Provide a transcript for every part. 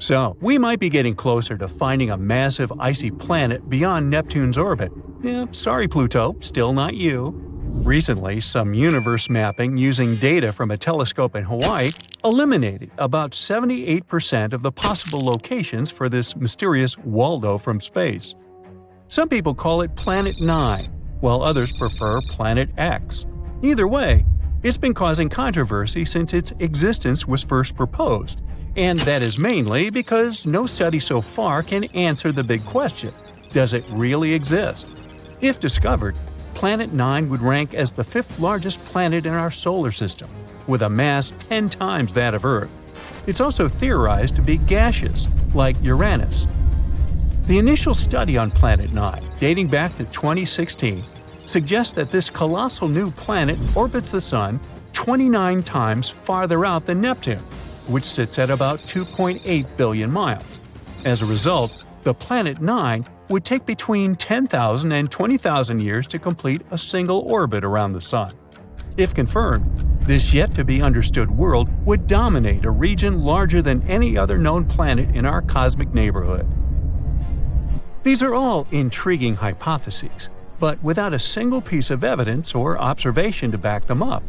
So, we might be getting closer to finding a massive icy planet beyond Neptune's orbit. Sorry Pluto, still not you. Recently, some universe mapping using data from a telescope in Hawaii eliminated about 78% of the possible locations for this mysterious Waldo from space. Some people call it Planet 9, while others prefer Planet X. Either way, it's been causing controversy since its existence was first proposed, and that is mainly because no study so far can answer the big question: does it really exist? If discovered, Planet 9 would rank as the fifth largest planet in our solar system, with a mass 10 times that of Earth. It's also theorized to be gaseous, like Uranus. The initial study on Planet 9, dating back to 2016, suggests that this colossal new planet orbits the Sun 29 times farther out than Neptune, which sits at about 2.8 billion miles. As a result, the Planet 9 would take between 10,000 and 20,000 years to complete a single orbit around the Sun. If confirmed, this yet-to-be-understood world would dominate a region larger than any other known planet in our cosmic neighborhood. These are all intriguing hypotheses, but without a single piece of evidence or observation to back them up.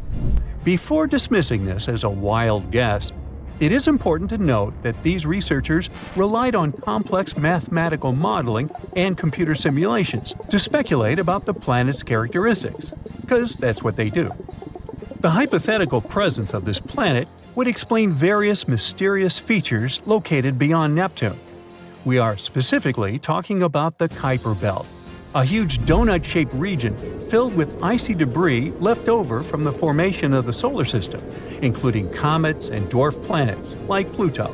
Before dismissing this as a wild guess, it is important to note that these researchers relied on complex mathematical modeling and computer simulations to speculate about the planet's characteristics, because that's what they do. The hypothetical presence of this planet would explain various mysterious features located beyond Neptune. We are specifically talking about the Kuiper Belt, a huge donut-shaped region filled with icy debris left over from the formation of the solar system, including comets and dwarf planets like Pluto.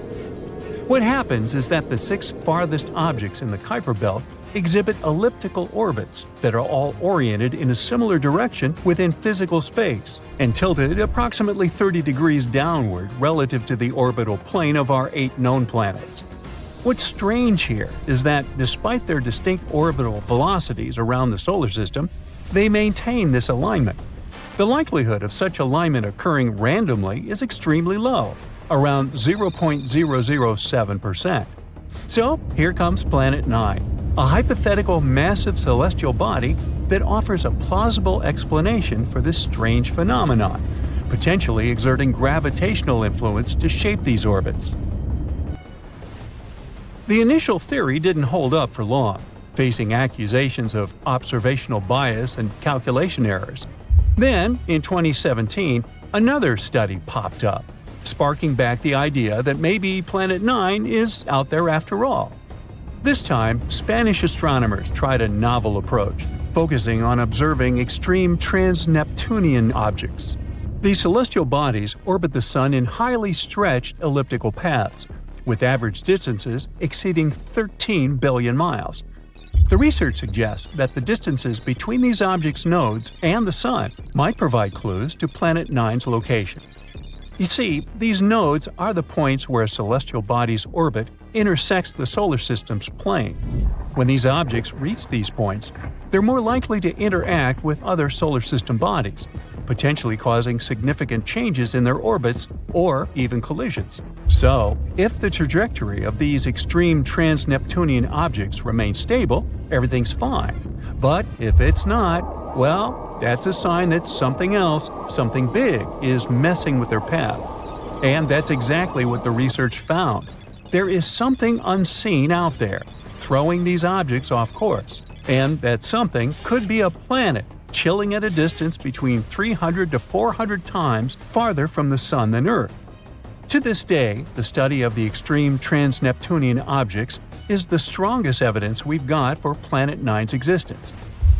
What happens is that the 6 farthest objects in the Kuiper Belt exhibit elliptical orbits that are all oriented in a similar direction within physical space and tilted approximately 30 degrees downward relative to the orbital plane of our 8 known planets. What's strange here is that, despite their distinct orbital velocities around the solar system, they maintain this alignment. The likelihood of such alignment occurring randomly is extremely low, around 0.007%. So, here comes Planet 9, a hypothetical massive celestial body that offers a plausible explanation for this strange phenomenon, potentially exerting gravitational influence to shape these orbits. The initial theory didn't hold up for long, facing accusations of observational bias and calculation errors. Then, in 2017, another study popped up, sparking back the idea that maybe Planet 9 is out there after all. This time, Spanish astronomers tried a novel approach, focusing on observing extreme trans-Neptunian objects. These celestial bodies orbit the Sun in highly stretched elliptical paths, with average distances exceeding 13 billion miles. The research suggests that the distances between these objects' nodes and the Sun might provide clues to Planet 9's location. You see, these nodes are the points where a celestial body's orbit intersects the solar system's plane. When these objects reach these points, they're more likely to interact with other solar system bodies, potentially causing significant changes in their orbits or even collisions. So, if the trajectory of these extreme trans-Neptunian objects remains stable, everything's fine. But if it's not, well, that's a sign that something else, something big, is messing with their path. And that's exactly what the research found. There is something unseen out there, throwing these objects off course. And that something could be a planet, chilling at a distance between 300 to 400 times farther from the Sun than Earth. To this day, the study of the extreme trans-Neptunian objects is the strongest evidence we've got for Planet 9's existence.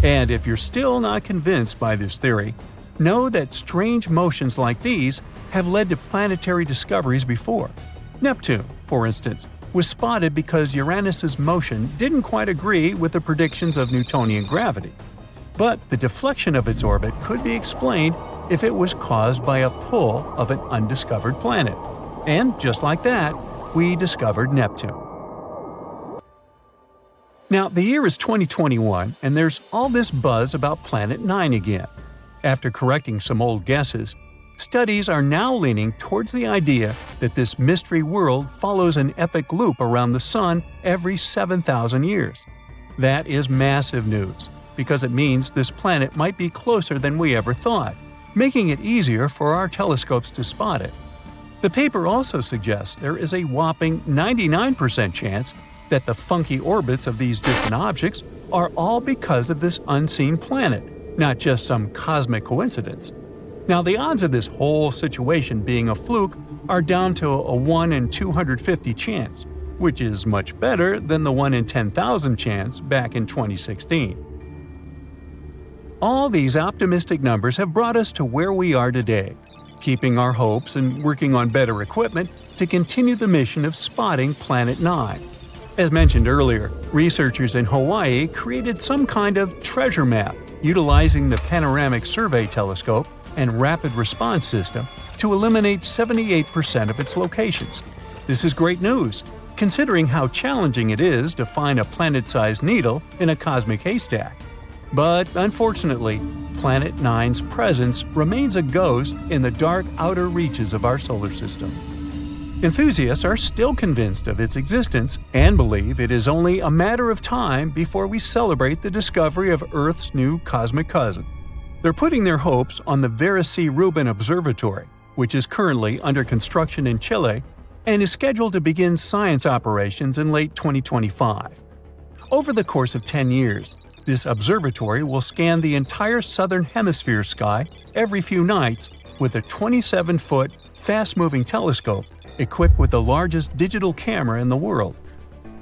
And if you're still not convinced by this theory, know that strange motions like these have led to planetary discoveries before. Neptune, for instance, was spotted because Uranus's motion didn't quite agree with the predictions of Newtonian gravity. But the deflection of its orbit could be explained if it was caused by a pull of an undiscovered planet. And just like that, we discovered Neptune. Now, the year is 2021, and there's all this buzz about Planet 9 again. After correcting some old guesses, Studies are now leaning towards the idea that this mystery world follows an epic loop around the Sun every 7,000 years. That is massive news, because it means this planet might be closer than we ever thought, making it easier for our telescopes to spot it. The paper also suggests there is a whopping 99% chance that the funky orbits of these distant objects are all because of this unseen planet, not just some cosmic coincidence. Now, the odds of this whole situation being a fluke are down to a 1 in 250 chance, which is much better than the 1 in 10,000 chance back in 2016. All these optimistic numbers have brought us to where we are today, keeping our hopes and working on better equipment to continue the mission of spotting Planet 9. As mentioned earlier, researchers in Hawaii created some kind of treasure map utilizing the Panoramic Survey Telescope and Rapid Response System to eliminate 78% of its locations. This is great news, considering how challenging it is to find a planet-sized needle in a cosmic haystack. But unfortunately, Planet 9's presence remains a ghost in the dark outer reaches of our solar system. Enthusiasts are still convinced of its existence and believe it is only a matter of time before we celebrate the discovery of Earth's new cosmic cousin. They're putting their hopes on the Vera C. Rubin Observatory, which is currently under construction in Chile and is scheduled to begin science operations in late 2025. Over the course of 10 years, this observatory will scan the entire southern hemisphere sky every few nights with a 27-foot, fast-moving telescope equipped with the largest digital camera in the world.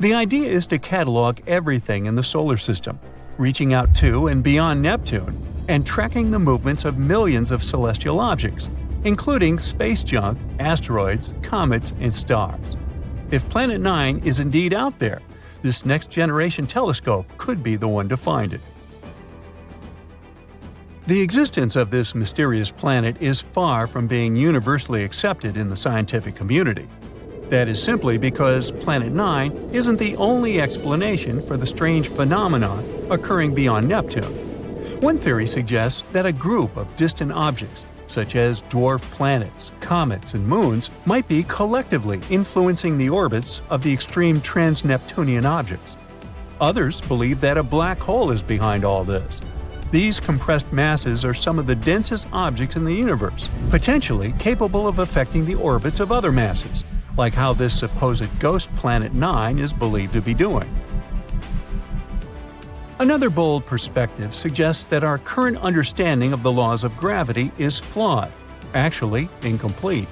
The idea is to catalog everything in the solar system, reaching out to and beyond Neptune, and tracking the movements of millions of celestial objects, including space junk, asteroids, comets, and stars. If Planet 9 is indeed out there, this next-generation telescope could be the one to find it. The existence of this mysterious planet is far from being universally accepted in the scientific community. That is simply because Planet 9 isn't the only explanation for the strange phenomenon occurring beyond Neptune. One theory suggests that a group of distant objects, such as dwarf planets, comets, and moons, might be collectively influencing the orbits of the extreme trans-Neptunian objects. Others believe that a black hole is behind all this. These compressed masses are some of the densest objects in the universe, potentially capable of affecting the orbits of other masses, like how this supposed ghost Planet 9 is believed to be doing. Another bold perspective suggests that our current understanding of the laws of gravity is flawed, actually incomplete.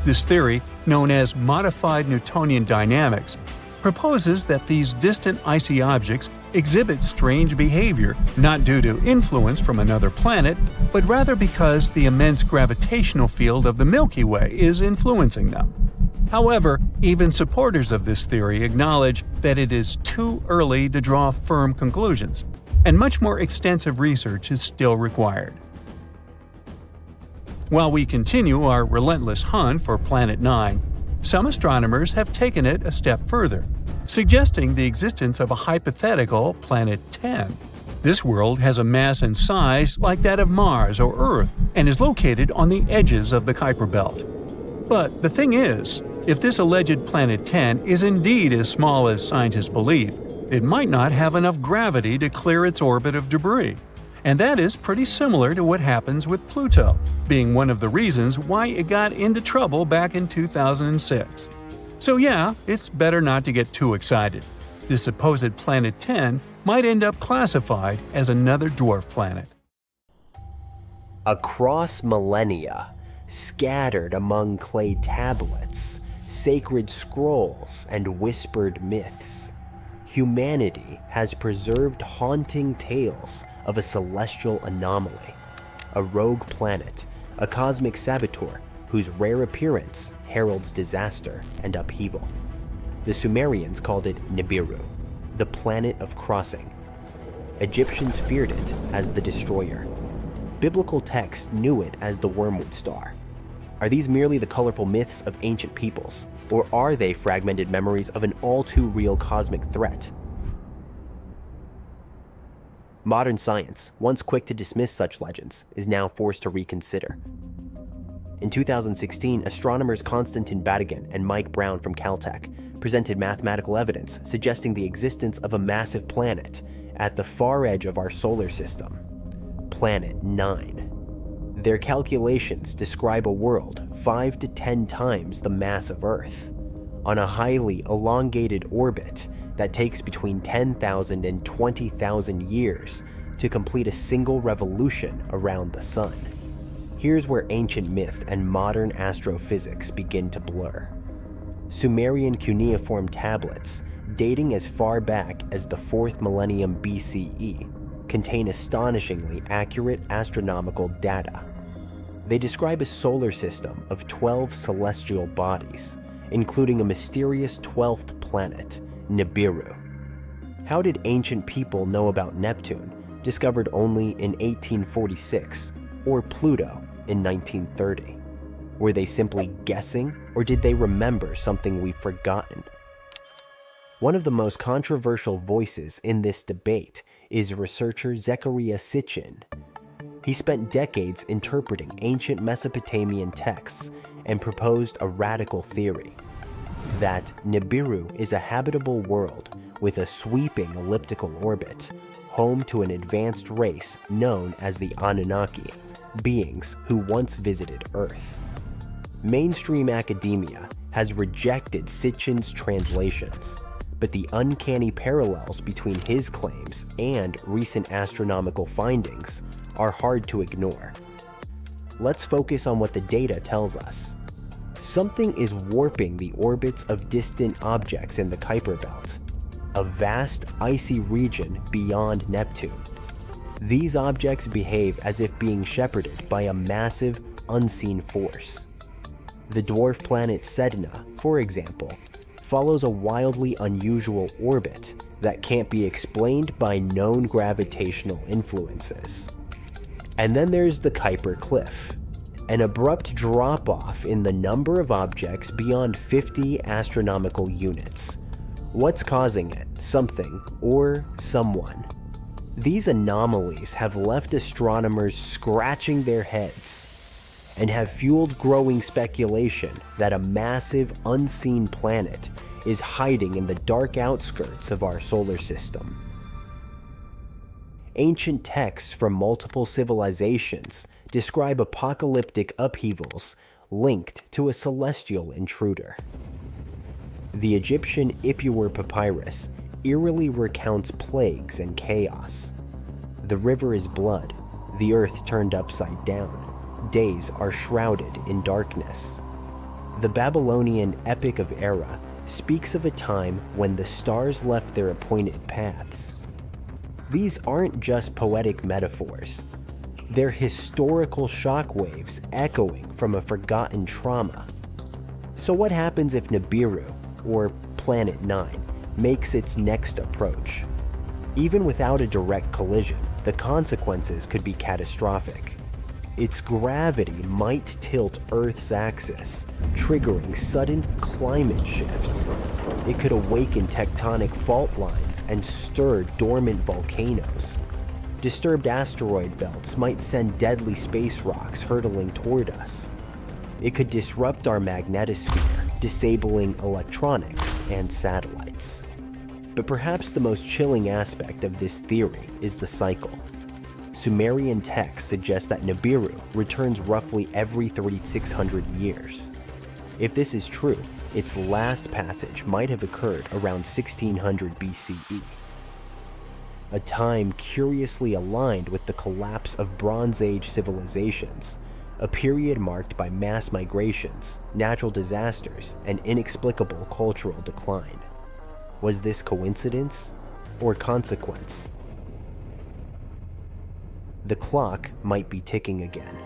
This theory, known as modified Newtonian dynamics, proposes that these distant icy objects exhibit strange behavior not due to influence from another planet, but rather because the immense gravitational field of the Milky Way is influencing them. However, even supporters of this theory acknowledge that it is too early to draw firm conclusions, and much more extensive research is still required. While we continue our relentless hunt for Planet 9, some astronomers have taken it a step further, suggesting the existence of a hypothetical Planet 10. This world has a mass and size like that of Mars or Earth and is located on the edges of the Kuiper Belt. But the thing is, if this alleged Planet 10 is indeed as small as scientists believe, it might not have enough gravity to clear its orbit of debris. And that is pretty similar to what happens with Pluto, being one of the reasons why it got into trouble back in 2006. So yeah, it's better not to get too excited. This supposed Planet 10 might end up classified as another dwarf planet. Across millennia, scattered among clay tablets, sacred scrolls, and whispered myths, humanity has preserved haunting tales of a celestial anomaly, a rogue planet, a cosmic saboteur whose rare appearance heralds disaster and upheaval. The Sumerians called it Nibiru, the planet of crossing. Egyptians feared it as the destroyer. Biblical texts knew it as the wormwood star. Are these merely the colorful myths of ancient peoples, or are they fragmented memories of an all-too-real cosmic threat? Modern science, once quick to dismiss such legends, is now forced to reconsider. In 2016, astronomers Konstantin Batygin and Mike Brown from Caltech presented mathematical evidence suggesting the existence of a massive planet at the far edge of our solar system, Planet 9. Their calculations describe a world 5 to 10 times the mass of Earth, on a highly elongated orbit that takes between 10,000 and 20,000 years to complete a single revolution around the Sun. Here's where ancient myth and modern astrophysics begin to blur. Sumerian cuneiform tablets, dating as far back as the 4th millennium BCE, contain astonishingly accurate astronomical data. They describe a solar system of 12 celestial bodies, including a mysterious 12th planet, Nibiru. How did ancient people know about Neptune, discovered only in 1846, or Pluto in 1930? Were they simply guessing, or did they remember something we've forgotten? One of the most controversial voices in this debate is researcher Zecharia Sitchin. He spent decades interpreting ancient Mesopotamian texts and proposed a radical theory that Nibiru is a habitable world with a sweeping elliptical orbit, home to an advanced race known as the Anunnaki, beings who once visited Earth. Mainstream academia has rejected Sitchin's translations, but the uncanny parallels between his claims and recent astronomical findings are hard to ignore. Let's focus on what the data tells us. Something is warping the orbits of distant objects in the Kuiper Belt, a vast icy region beyond Neptune. These objects behave as if being shepherded by a massive, unseen force. The dwarf planet Sedna, for example, follows a wildly unusual orbit that can't be explained by known gravitational influences. And then there's the Kuiper Cliff, an abrupt drop-off in the number of objects beyond 50 astronomical units. What's causing it? Something or someone. These anomalies have left astronomers scratching their heads and have fueled growing speculation that a massive, unseen planet is hiding in the dark outskirts of our solar system. Ancient texts from multiple civilizations describe apocalyptic upheavals linked to a celestial intruder. The Egyptian Ipuwer papyrus eerily recounts plagues and chaos. The river is blood, the earth turned upside down, days are shrouded in darkness. The Babylonian Epic of Era speaks of a time when the stars left their appointed paths. These aren't just poetic metaphors. They're historical shockwaves echoing from a forgotten trauma. So what happens if Nibiru, or Planet 9, makes its next approach? Even without a direct collision, the consequences could be catastrophic. Its gravity might tilt Earth's axis, triggering sudden climate shifts. It could awaken tectonic fault lines and stir dormant volcanoes. Disturbed asteroid belts might send deadly space rocks hurtling toward us. It could disrupt our magnetosphere, disabling electronics and satellites. But perhaps the most chilling aspect of this theory is the cycle. Sumerian texts suggest that Nibiru returns roughly every 3,600 years. If this is true, its last passage might have occurred around 1600 BCE, a time curiously aligned with the collapse of Bronze Age civilizations, a period marked by mass migrations, natural disasters, and inexplicable cultural decline. Was this coincidence or consequence? The clock might be ticking again.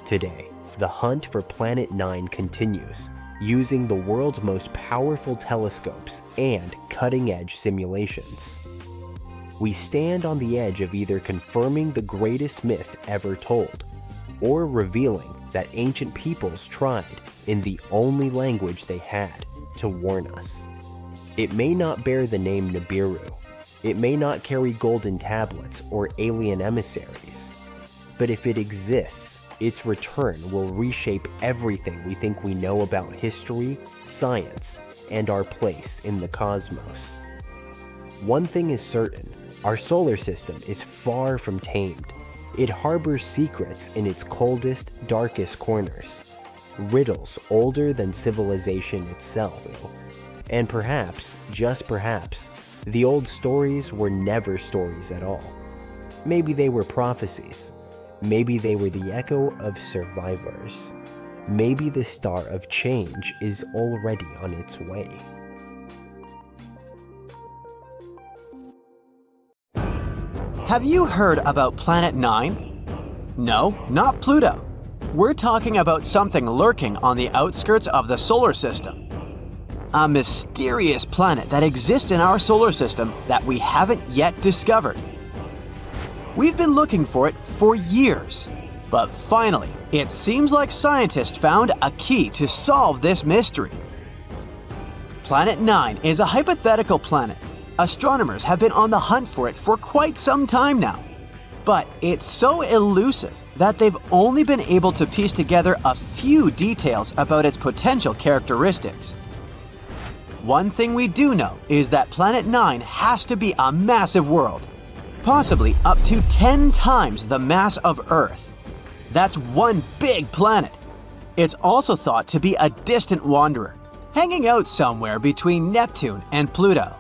Today, the hunt for Planet 9 continues, using the world's most powerful telescopes and cutting-edge simulations. We stand on the edge of either confirming the greatest myth ever told, or revealing that ancient peoples tried, in the only language they had, to warn us. It may not bear the name Nibiru. It may not carry golden tablets or alien emissaries. But if it exists, its return will reshape everything we think we know about history, science, and our place in the cosmos. One thing is certain, our solar system is far from tamed. It harbors secrets in its coldest, darkest corners, riddles older than civilization itself. And perhaps, just perhaps, the old stories were never stories at all. Maybe they were prophecies. Maybe they were the echo of survivors. Maybe the star of change is already on its way. Have you heard about Planet 9? No, not Pluto. We're talking about something lurking on the outskirts of the solar system. A mysterious planet that exists in our solar system that we haven't yet discovered. We've been looking for it for years, but finally, it seems like scientists found a key to solve this mystery. Planet 9 is a hypothetical planet. Astronomers have been on the hunt for it for quite some time now, but it's so elusive that they've only been able to piece together a few details about its potential characteristics. One thing we do know is that Planet 9 has to be a massive world, possibly up to 10 times the mass of Earth. That's one big planet. It's also thought to be a distant wanderer, hanging out somewhere between Neptune and Pluto.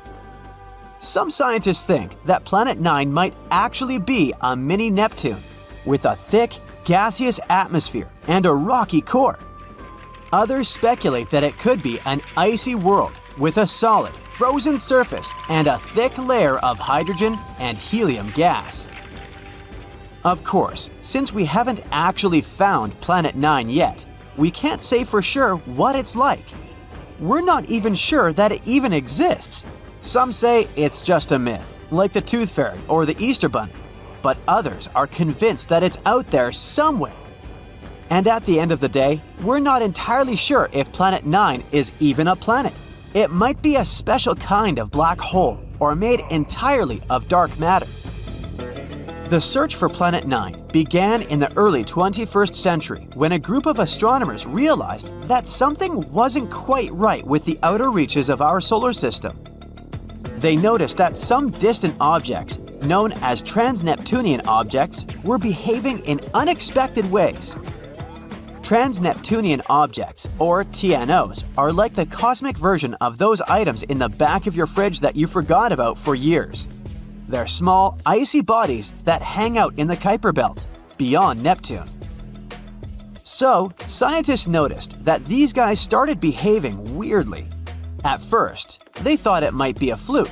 Some scientists think that Planet 9 might actually be a mini Neptune, with a thick, gaseous atmosphere and a rocky core. Others speculate that it could be an icy world with a solid, frozen surface and a thick layer of hydrogen and helium gas. Of course, since we haven't actually found Planet 9 yet, we can't say for sure what it's like. We're not even sure that it even exists. Some say it's just a myth, like the Tooth Fairy or the Easter Bunny, but others are convinced that it's out there somewhere. And at the end of the day, we're not entirely sure if Planet 9 is even a planet. It might be a special kind of black hole or made entirely of dark matter. The search for Planet 9 began in the early 21st century when a group of astronomers realized that something wasn't quite right with the outer reaches of our solar system. They noticed that some distant objects, known as trans-Neptunian objects, were behaving in unexpected ways. Trans-Neptunian objects, or TNOs, are like the cosmic version of those items in the back of your fridge that you forgot about for years. They're small, icy bodies that hang out in the Kuiper Belt, beyond Neptune. So, scientists noticed that these guys started behaving weirdly. At first, they thought it might be a fluke.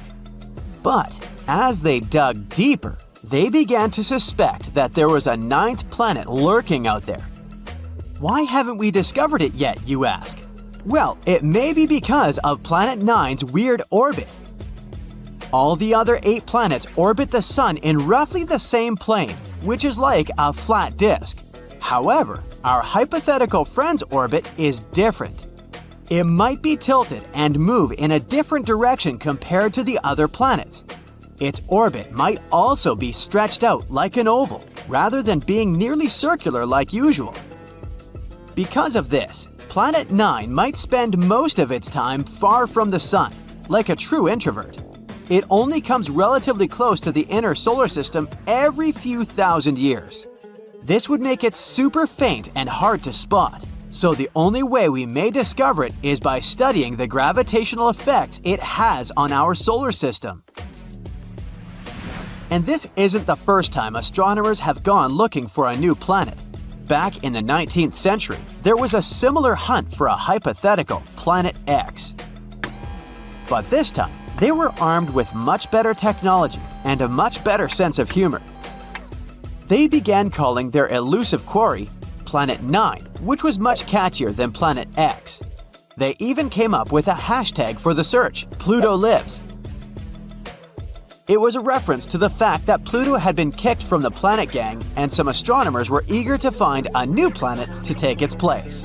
But as they dug deeper, they began to suspect that there was a ninth planet lurking out there. Why haven't we discovered it yet, you ask? Well, it may be because of Planet 9's weird orbit. All the other 8 planets orbit the Sun in roughly the same plane, which is like a flat disk. However, our hypothetical friend's orbit is different. It might be tilted and move in a different direction compared to the other planets. Its orbit might also be stretched out like an oval, rather than being nearly circular like usual. Because of this, Planet 9 might spend most of its time far from the Sun, like a true introvert. It only comes relatively close to the inner solar system every few thousand years. This would make it super faint and hard to spot, so the only way we may discover it is by studying the gravitational effects it has on our solar system. And this isn't the first time astronomers have gone looking for a new planet. Back in the 19th century, there was a similar hunt for a hypothetical Planet X. But this time, they were armed with much better technology and a much better sense of humor. They began calling their elusive quarry Planet 9, which was much catchier than Planet X. They even came up with a hashtag for the search, Pluto Lives. It was a reference to the fact that Pluto had been kicked from the planet gang and some astronomers were eager to find a new planet to take its place.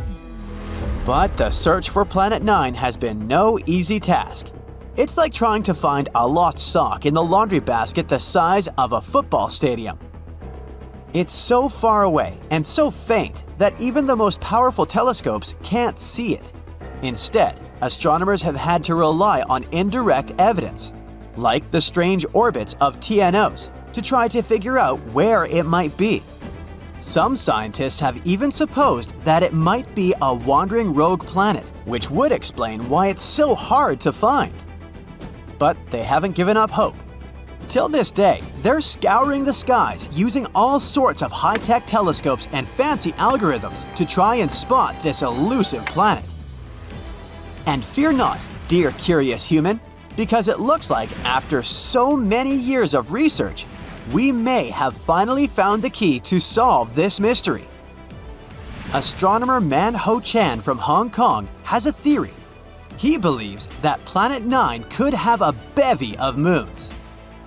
But the search for Planet 9 has been no easy task. It's like trying to find a lost sock in the laundry basket the size of a football stadium. It's so far away and so faint that even the most powerful telescopes can't see it. Instead, astronomers have had to rely on indirect evidence, like the strange orbits of TNOs, to try to figure out where it might be. Some scientists have even supposed that it might be a wandering rogue planet, which would explain why it's so hard to find. But they haven't given up hope. Till this day, they're scouring the skies using all sorts of high-tech telescopes and fancy algorithms to try and spot this elusive planet. And fear not, dear curious human, because it looks like after so many years of research, we may have finally found the key to solve this mystery. Astronomer Man Ho Chan from Hong Kong has a theory. He believes that Planet 9 could have a bevy of moons.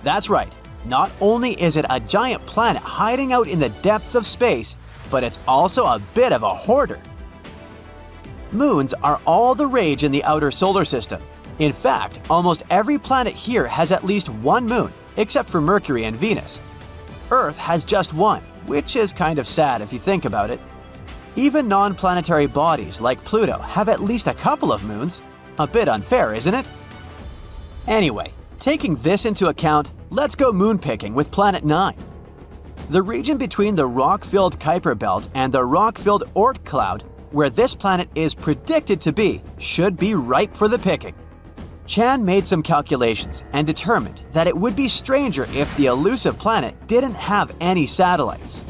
That's right, not only is it a giant planet hiding out in the depths of space, but it's also a bit of a hoarder. Moons are all the rage in the outer solar system. In fact, almost every planet here has at least one moon, except for Mercury and Venus. Earth has just one, which is kind of sad if you think about it. Even non-planetary bodies like Pluto have at least a couple of moons. A bit unfair, isn't it? Anyway, taking this into account, let's go moon picking with Planet 9. The region between the rock-filled Kuiper Belt and the rock-filled Oort cloud, where this planet is predicted to be, should be ripe for the picking. Chan made some calculations and determined that it would be stranger if the elusive planet didn't have any satellites.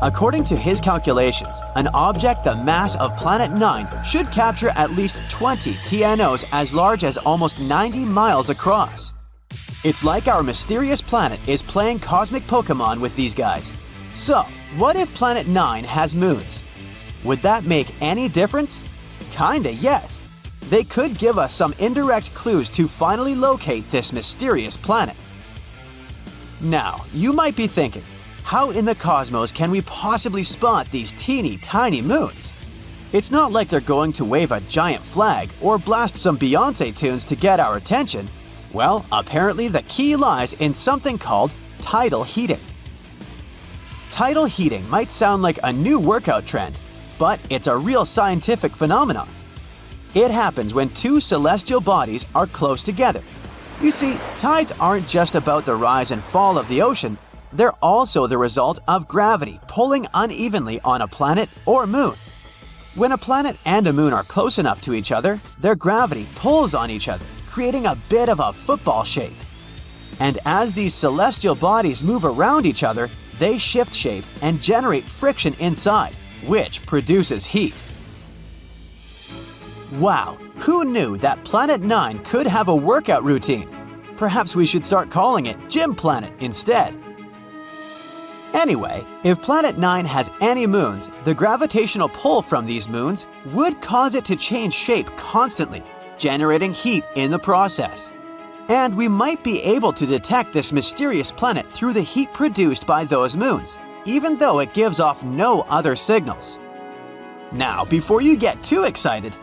According to his calculations, an object the mass of Planet 9 should capture at least 20 TNOs as large as almost 90 miles across. It's like our mysterious planet is playing cosmic Pokemon with these guys. So, what if Planet 9 has moons? Would that make any difference? Kinda, yes. They could give us some indirect clues to finally locate this mysterious planet. Now, you might be thinking, how in the cosmos can we possibly spot these teeny tiny moons? It's not like they're going to wave a giant flag or blast some Beyoncé tunes to get our attention. Well, apparently the key lies in something called tidal heating. Tidal heating might sound like a new workout trend, but it's a real scientific phenomenon. It happens when two celestial bodies are close together. You see, tides aren't just about the rise and fall of the ocean, they're also the result of gravity pulling unevenly on a planet or moon. When a planet and a moon are close enough to each other, their gravity pulls on each other, creating a bit of a football shape. And as these celestial bodies move around each other, they shift shape and generate friction inside, which produces heat. Wow, who knew that Planet 9 could have a workout routine? Perhaps we should start calling it Gym Planet instead. Anyway, if Planet 9 has any moons, the gravitational pull from these moons would cause it to change shape constantly, generating heat in the process. And we might be able to detect this mysterious planet through the heat produced by those moons, even though it gives off no other signals. Now, before you get too excited,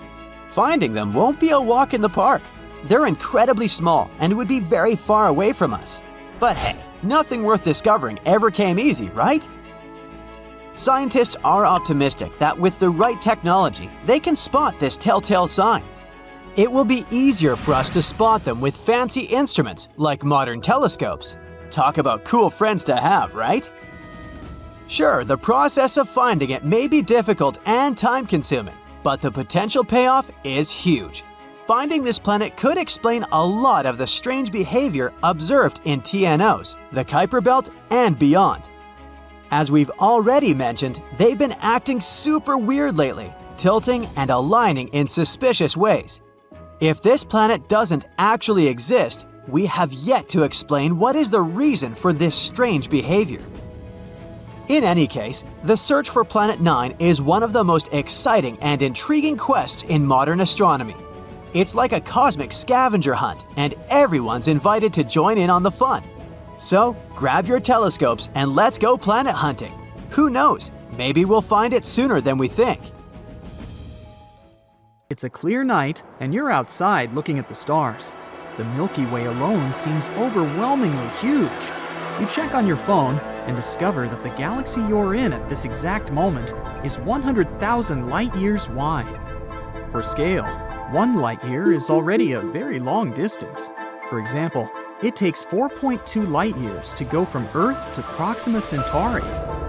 finding them won't be a walk in the park. They're incredibly small and would be very far away from us. But hey, nothing worth discovering ever came easy, right? Scientists are optimistic that with the right technology, they can spot this telltale sign. It will be easier for us to spot them with fancy instruments like modern telescopes. Talk about cool friends to have, right? Sure, the process of finding it may be difficult and time-consuming, but the potential payoff is huge. Finding this planet could explain a lot of the strange behavior observed in TNOs, the Kuiper Belt, and beyond. As we've already mentioned, they've been acting super weird lately, tilting and aligning in suspicious ways. If this planet doesn't actually exist, we have yet to explain what is the reason for this strange behavior. In any case, the search for Planet 9 is one of the most exciting and intriguing quests in modern astronomy. It's like a cosmic scavenger hunt, and everyone's invited to join in on the fun. So, grab your telescopes and let's go planet hunting. Who knows, maybe we'll find it sooner than we think. It's a clear night, and you're outside looking at the stars. The Milky Way alone seems overwhelmingly huge. You check on your phone, and discover that the galaxy you're in at this exact moment is 100,000 light years wide. For scale, 1 light year is already a very long distance. For example, it takes 4.2 light years to go from Earth to Proxima Centauri,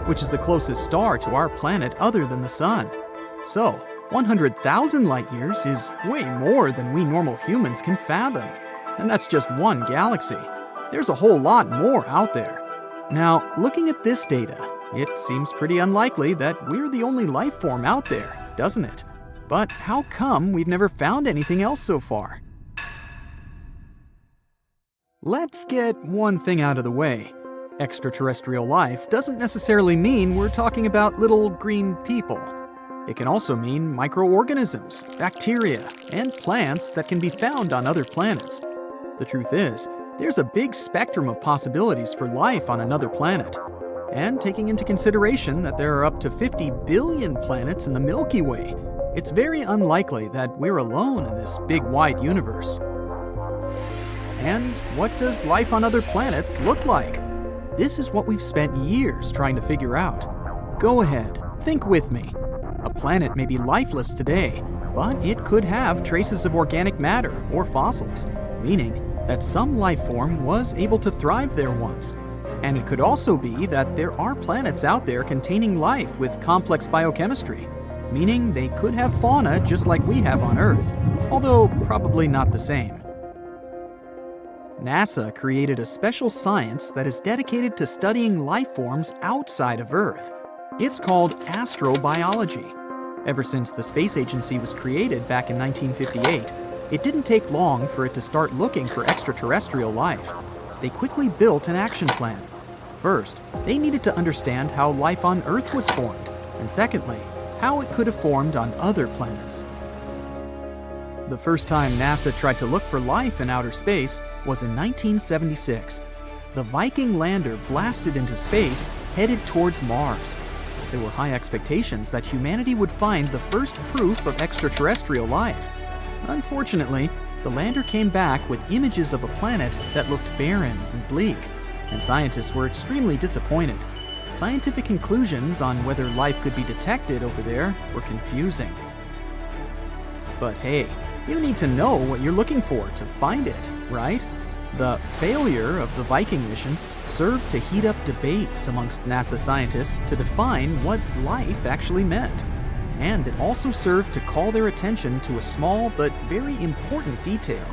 which is the closest star to our planet other than the Sun. So, 100,000 light years is way more than we normal humans can fathom. And that's just one galaxy. There's a whole lot more out there. Now, looking at this data, it seems pretty unlikely that we're the only life form out there, doesn't it? But how come we've never found anything else so far? Let's get one thing out of the way. Extraterrestrial life doesn't necessarily mean we're talking about little green people. It can also mean microorganisms, bacteria, and plants that can be found on other planets. The truth is, there's a big spectrum of possibilities for life on another planet. And taking into consideration that there are up to 50 billion planets in the Milky Way, it's very unlikely that we're alone in this big wide universe. And what does life on other planets look like? This is what we've spent years trying to figure out. Go ahead, think with me. A planet may be lifeless today, but it could have traces of organic matter or fossils, meaning that some life form was able to thrive there once. And it could also be that there are planets out there containing life with complex biochemistry, meaning they could have fauna just like we have on Earth, although probably not the same. NASA created a special science that is dedicated to studying life forms outside of Earth. It's called astrobiology. Ever since the space agency was created back in 1958, it didn't take long for it to start looking for extraterrestrial life. They quickly built an action plan. First, they needed to understand how life on Earth was formed, and secondly, how it could have formed on other planets. The first time NASA tried to look for life in outer space was in 1976. The Viking lander blasted into space, headed towards Mars. There were high expectations that humanity would find the first proof of extraterrestrial life. Unfortunately, the lander came back with images of a planet that looked barren and bleak, and scientists were extremely disappointed. Scientific conclusions on whether life could be detected over there were confusing. But hey, you need to know what you're looking for to find it, right? The failure of the Viking mission served to heat up debates amongst NASA scientists to define what life actually meant. And it also served to call their attention to a small but very important detail.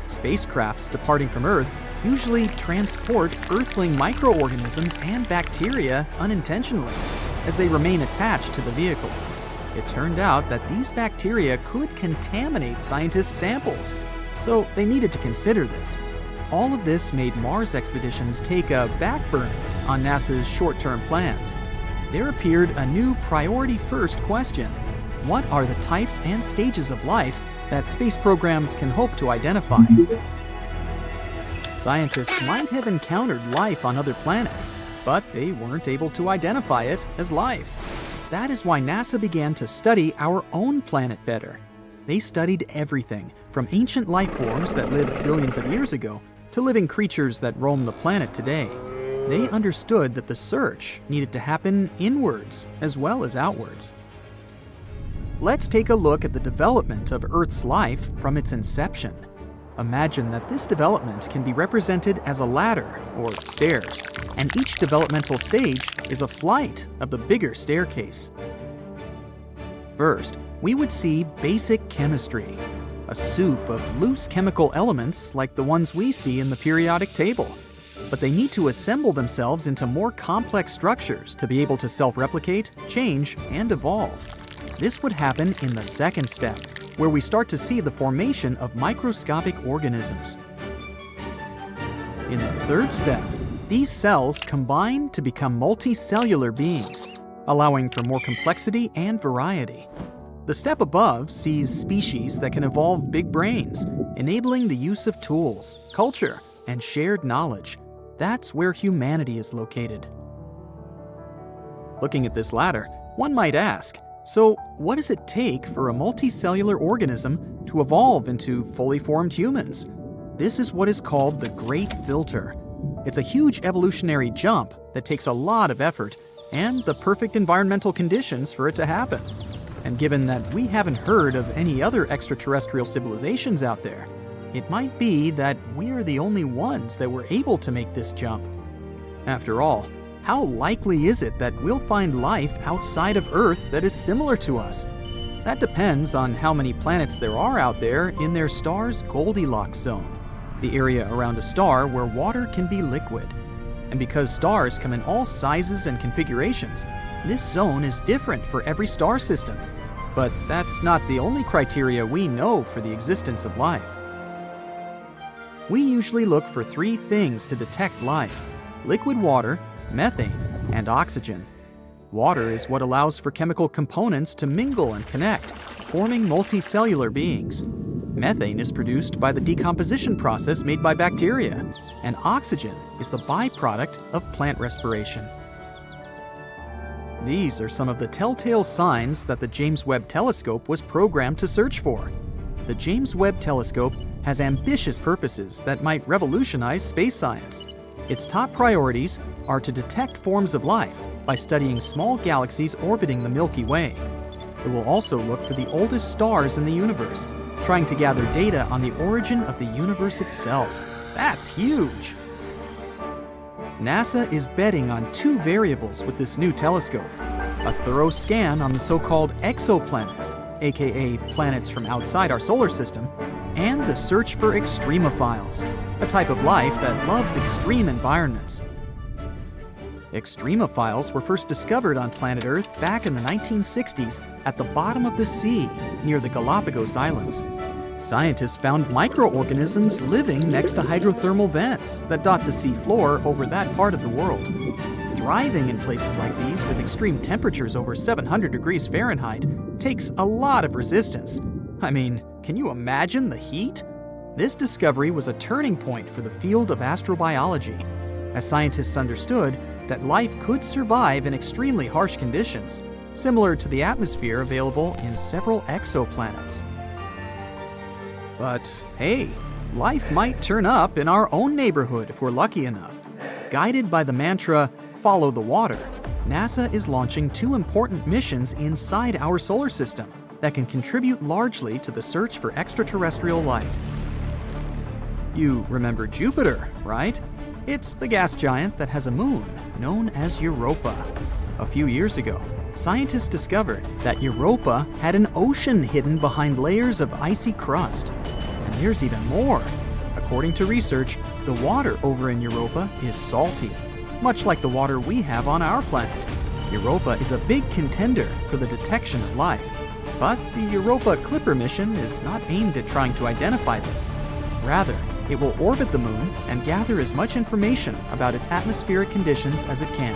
Spacecrafts departing from Earth usually transport Earthling microorganisms and bacteria unintentionally, as they remain attached to the vehicle. It turned out that these bacteria could contaminate scientists' samples, so they needed to consider this. All of this made Mars expeditions take a back burner on NASA's short-term plans. There appeared a new priority-first question. What are the types and stages of life that space programs can hope to identify? Scientists might have encountered life on other planets, but they weren't able to identify it as life. That is why NASA began to study our own planet better. They studied everything, from ancient life forms that lived billions of years ago to living creatures that roam the planet today. They understood that the search needed to happen inwards as well as outwards. Let's take a look at the development of Earth's life from its inception. Imagine that this development can be represented as a ladder, or stairs, and each developmental stage is a flight of the bigger staircase. First, we would see basic chemistry, a soup of loose chemical elements like the ones we see in the periodic table. But they need to assemble themselves into more complex structures to be able to self-replicate, change, and evolve. This would happen in the second step, where we start to see the formation of microscopic organisms. In the third step, these cells combine to become multicellular beings, allowing for more complexity and variety. The step above sees species that can evolve big brains, enabling the use of tools, culture, and shared knowledge. That's where humanity is located. Looking at this ladder, one might ask, so what does it take for a multicellular organism to evolve into fully formed humans? This is what is called the Great Filter. It's a huge evolutionary jump, that takes a lot of effort and the perfect environmental conditions for it to happen. And given that we haven't heard of any other extraterrestrial civilizations out there, it might be that we are the only ones that were able to make this jump. After all, how likely is it that we'll find life outside of Earth that is similar to us? That depends on how many planets there are out there in their star's Goldilocks zone, the area around a star where water can be liquid. And because stars come in all sizes and configurations, this zone is different for every star system. But that's not the only criteria we know for the existence of life. We usually look for three things to detect life: liquid water, methane, and oxygen. Water is what allows for chemical components to mingle and connect, forming multicellular beings. Methane is produced by the decomposition process made by bacteria, and oxygen is the byproduct of plant respiration. These are some of the telltale signs that the James Webb Telescope was programmed to search for. The James Webb Telescope has ambitious purposes that might revolutionize space science. Its top priorities are to detect forms of life by studying small galaxies orbiting the Milky Way. It will also look for the oldest stars in the universe, trying to gather data on the origin of the universe itself. That's huge! NASA is betting on two variables with this new telescope: a thorough scan on the so-called exoplanets, aka planets from outside our solar system, and the search for extremophiles, a type of life that loves extreme environments. Extremophiles were first discovered on planet Earth back in the 1960s at the bottom of the sea near the Galapagos Islands. Scientists found microorganisms living next to hydrothermal vents that dot the sea floor over that part of the world. Thriving in places like these with extreme temperatures over 700 degrees Fahrenheit takes a lot of resistance. I mean, can you imagine the heat? This discovery was a turning point for the field of astrobiology, as scientists understood that life could survive in extremely harsh conditions, similar to the atmosphere available in several exoplanets. But hey, life might turn up in our own neighborhood if we're lucky enough. Guided by the mantra, "Follow the water," NASA is launching two important missions inside our solar system that can contribute largely to the search for extraterrestrial life. You remember Jupiter, right? It's the gas giant that has a moon known as Europa. A few years ago, scientists discovered that Europa had an ocean hidden behind layers of icy crust. And there's even more. According to research, the water over in Europa is salty, much like the water we have on our planet. Europa is a big contender for the detection of life. But the Europa Clipper mission is not aimed at trying to identify this. Rather, it will orbit the moon and gather as much information about its atmospheric conditions as it can.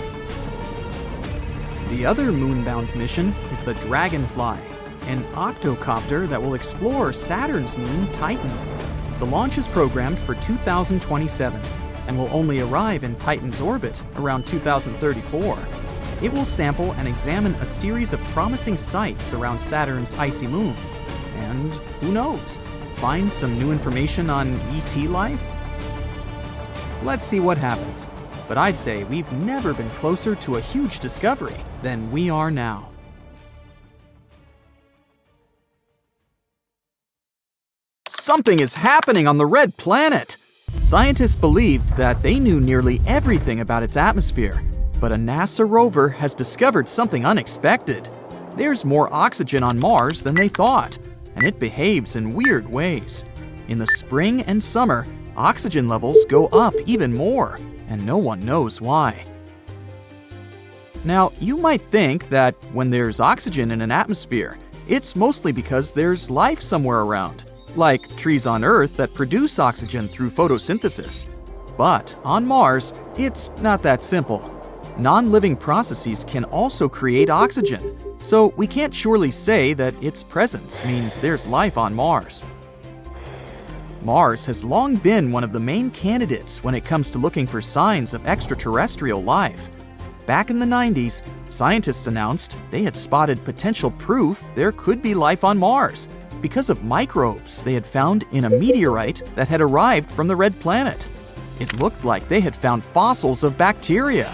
The other moon-bound mission is the Dragonfly, an octocopter that will explore Saturn's moon Titan. The launch is programmed for 2027 and will only arrive in Titan's orbit around 2034. It will sample and examine a series of promising sites around Saturn's icy moon. And who knows, find some new information on ET life? Let's see what happens. But I'd say we've never been closer to a huge discovery than we are now. Something is happening on the red planet! Scientists believed that they knew nearly everything about its atmosphere, but a NASA rover has discovered something unexpected. There's more oxygen on Mars than they thought, and it behaves in weird ways. In the spring and summer, oxygen levels go up even more, and no one knows why. Now, you might think that when there's oxygen in an atmosphere, it's mostly because there's life somewhere around, like trees on Earth that produce oxygen through photosynthesis. But on Mars, it's not that simple. Non-living processes can also create oxygen, so we can't surely say that its presence means there's life on Mars. Mars has long been one of the main candidates when it comes to looking for signs of extraterrestrial life. Back in the 90s, scientists announced they had spotted potential proof there could be life on Mars because of microbes they had found in a meteorite that had arrived from the red planet. It looked like they had found fossils of bacteria.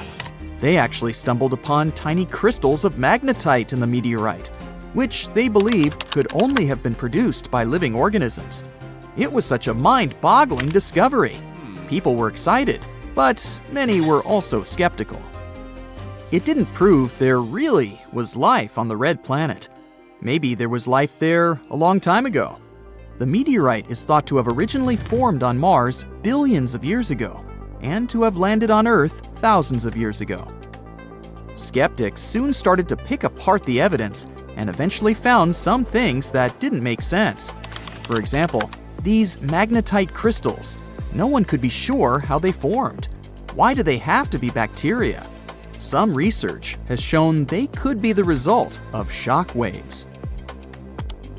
They actually stumbled upon tiny crystals of magnetite in the meteorite, which they believed could only have been produced by living organisms. It was such a mind-boggling discovery. People were excited, but many were also skeptical. It didn't prove there really was life on the red planet. Maybe there was life there a long time ago. The meteorite is thought to have originally formed on Mars billions of years ago, and to have landed on Earth thousands of years ago. Skeptics soon started to pick apart the evidence and eventually found some things that didn't make sense. For example, these magnetite crystals. No one could be sure how they formed. Why do they have to be bacteria? Some research has shown they could be the result of shock waves.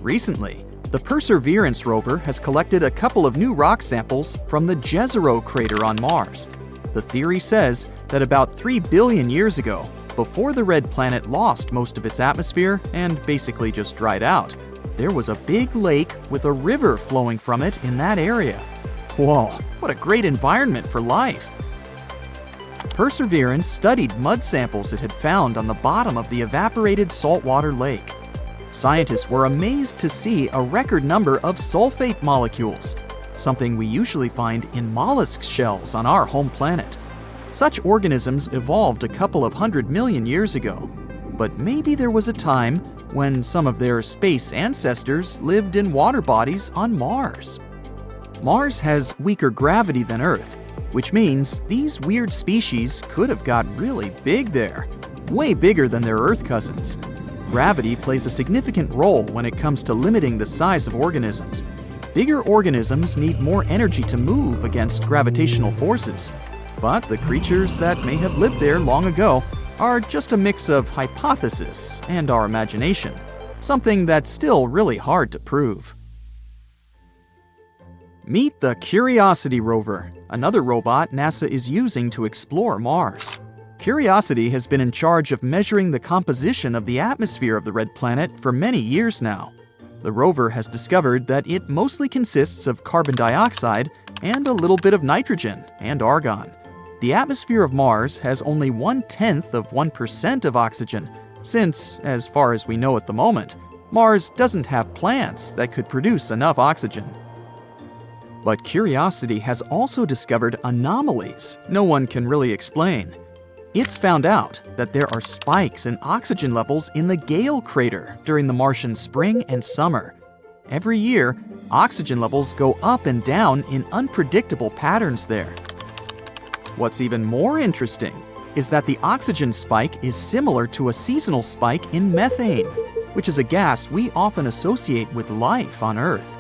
Recently, the Perseverance rover has collected a couple of new rock samples from the Jezero crater on Mars. The theory says that about 3 billion years ago, before the red planet lost most of its atmosphere and basically just dried out, there was a big lake with a river flowing from it in that area. Whoa, what a great environment for life! Perseverance studied mud samples it had found on the bottom of the evaporated saltwater lake. Scientists were amazed to see a record number of sulfate molecules, something we usually find in mollusk shells on our home planet. Such organisms evolved a couple of 100 million years ago, but maybe there was a time when some of their space ancestors lived in water bodies on Mars. Mars has weaker gravity than Earth, which means these weird species could have got really big there, way bigger than their Earth cousins. Gravity plays a significant role when it comes to limiting the size of organisms. Bigger organisms need more energy to move against gravitational forces, but the creatures that may have lived there long ago are just a mix of hypothesis and our imagination, something that's still really hard to prove. Meet the Curiosity rover, another robot NASA is using to explore Mars. Curiosity has been in charge of measuring the composition of the atmosphere of the red planet for many years now. The rover has discovered that it mostly consists of carbon dioxide and a little bit of nitrogen and argon. The atmosphere of Mars has only 0.1% of oxygen, since, as far as we know at the moment, Mars doesn't have plants that could produce enough oxygen. But Curiosity has also discovered anomalies no one can really explain. It's found out that there are spikes in oxygen levels in the Gale crater during the Martian spring and summer. Every year, oxygen levels go up and down in unpredictable patterns there. What's even more interesting is that the oxygen spike is similar to a seasonal spike in methane, which is a gas we often associate with life on Earth.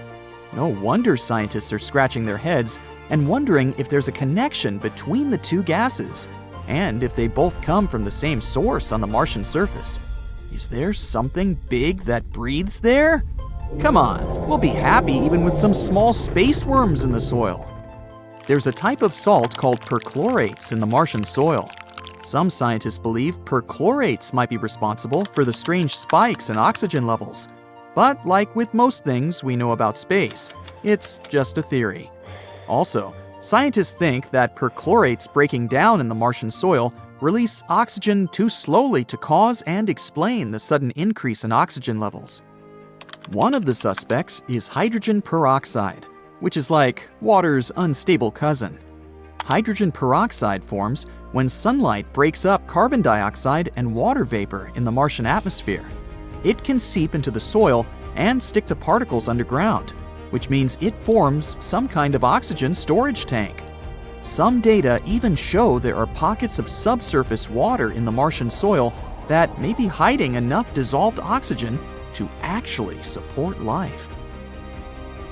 No wonder scientists are scratching their heads and wondering if there's a connection between the two gases, and if they both come from the same source on the Martian surface. Is there something big that breathes there? Come on, we'll be happy even with some small space worms in the soil. There's a type of salt called perchlorates in the Martian soil. Some scientists believe perchlorates might be responsible for the strange spikes in oxygen levels. But like with most things we know about space, it's just a theory. Also, scientists think that perchlorates breaking down in the Martian soil release oxygen too slowly to cause and explain the sudden increase in oxygen levels. One of the suspects is hydrogen peroxide, which is like water's unstable cousin. Hydrogen peroxide forms when sunlight breaks up carbon dioxide and water vapor in the Martian atmosphere. It can seep into the soil and stick to particles underground, which means it forms some kind of oxygen storage tank. Some data even show there are pockets of subsurface water in the Martian soil that may be hiding enough dissolved oxygen to actually support life.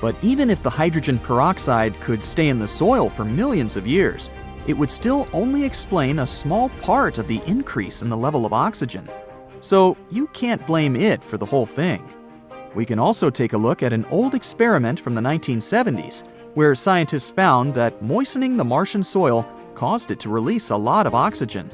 But even if the hydrogen peroxide could stay in the soil for millions of years, it would still only explain a small part of the increase in the level of oxygen. So you can't blame it for the whole thing. We can also take a look at an old experiment from the 1970s, where scientists found that moistening the Martian soil caused it to release a lot of oxygen.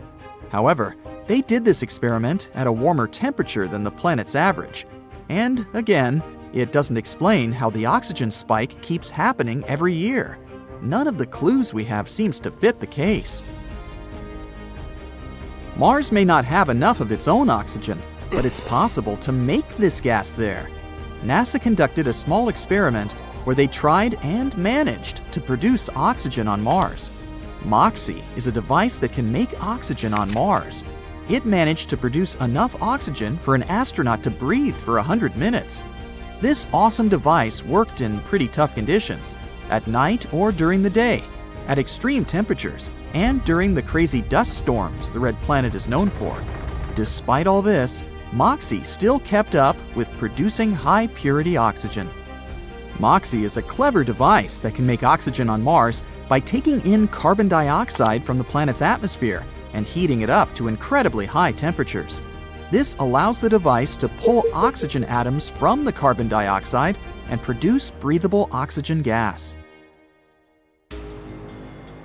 However, they did this experiment at a warmer temperature than the planet's average. And again, it doesn't explain how the oxygen spike keeps happening every year. None of the clues we have seems to fit the case. Mars may not have enough of its own oxygen, but it's possible to make this gas there. NASA conducted a small experiment where they tried and managed to produce oxygen on Mars. MOXIE is a device that can make oxygen on Mars. It managed to produce enough oxygen for an astronaut to breathe for 100 minutes. This awesome device worked in pretty tough conditions, at night or during the day, at extreme temperatures, and during the crazy dust storms the Red Planet is known for. Despite all this, MOXIE still kept up with producing high-purity oxygen. MOXIE is a clever device that can make oxygen on Mars by taking in carbon dioxide from the planet's atmosphere and heating it up to incredibly high temperatures. This allows the device to pull oxygen atoms from the carbon dioxide and produce breathable oxygen gas.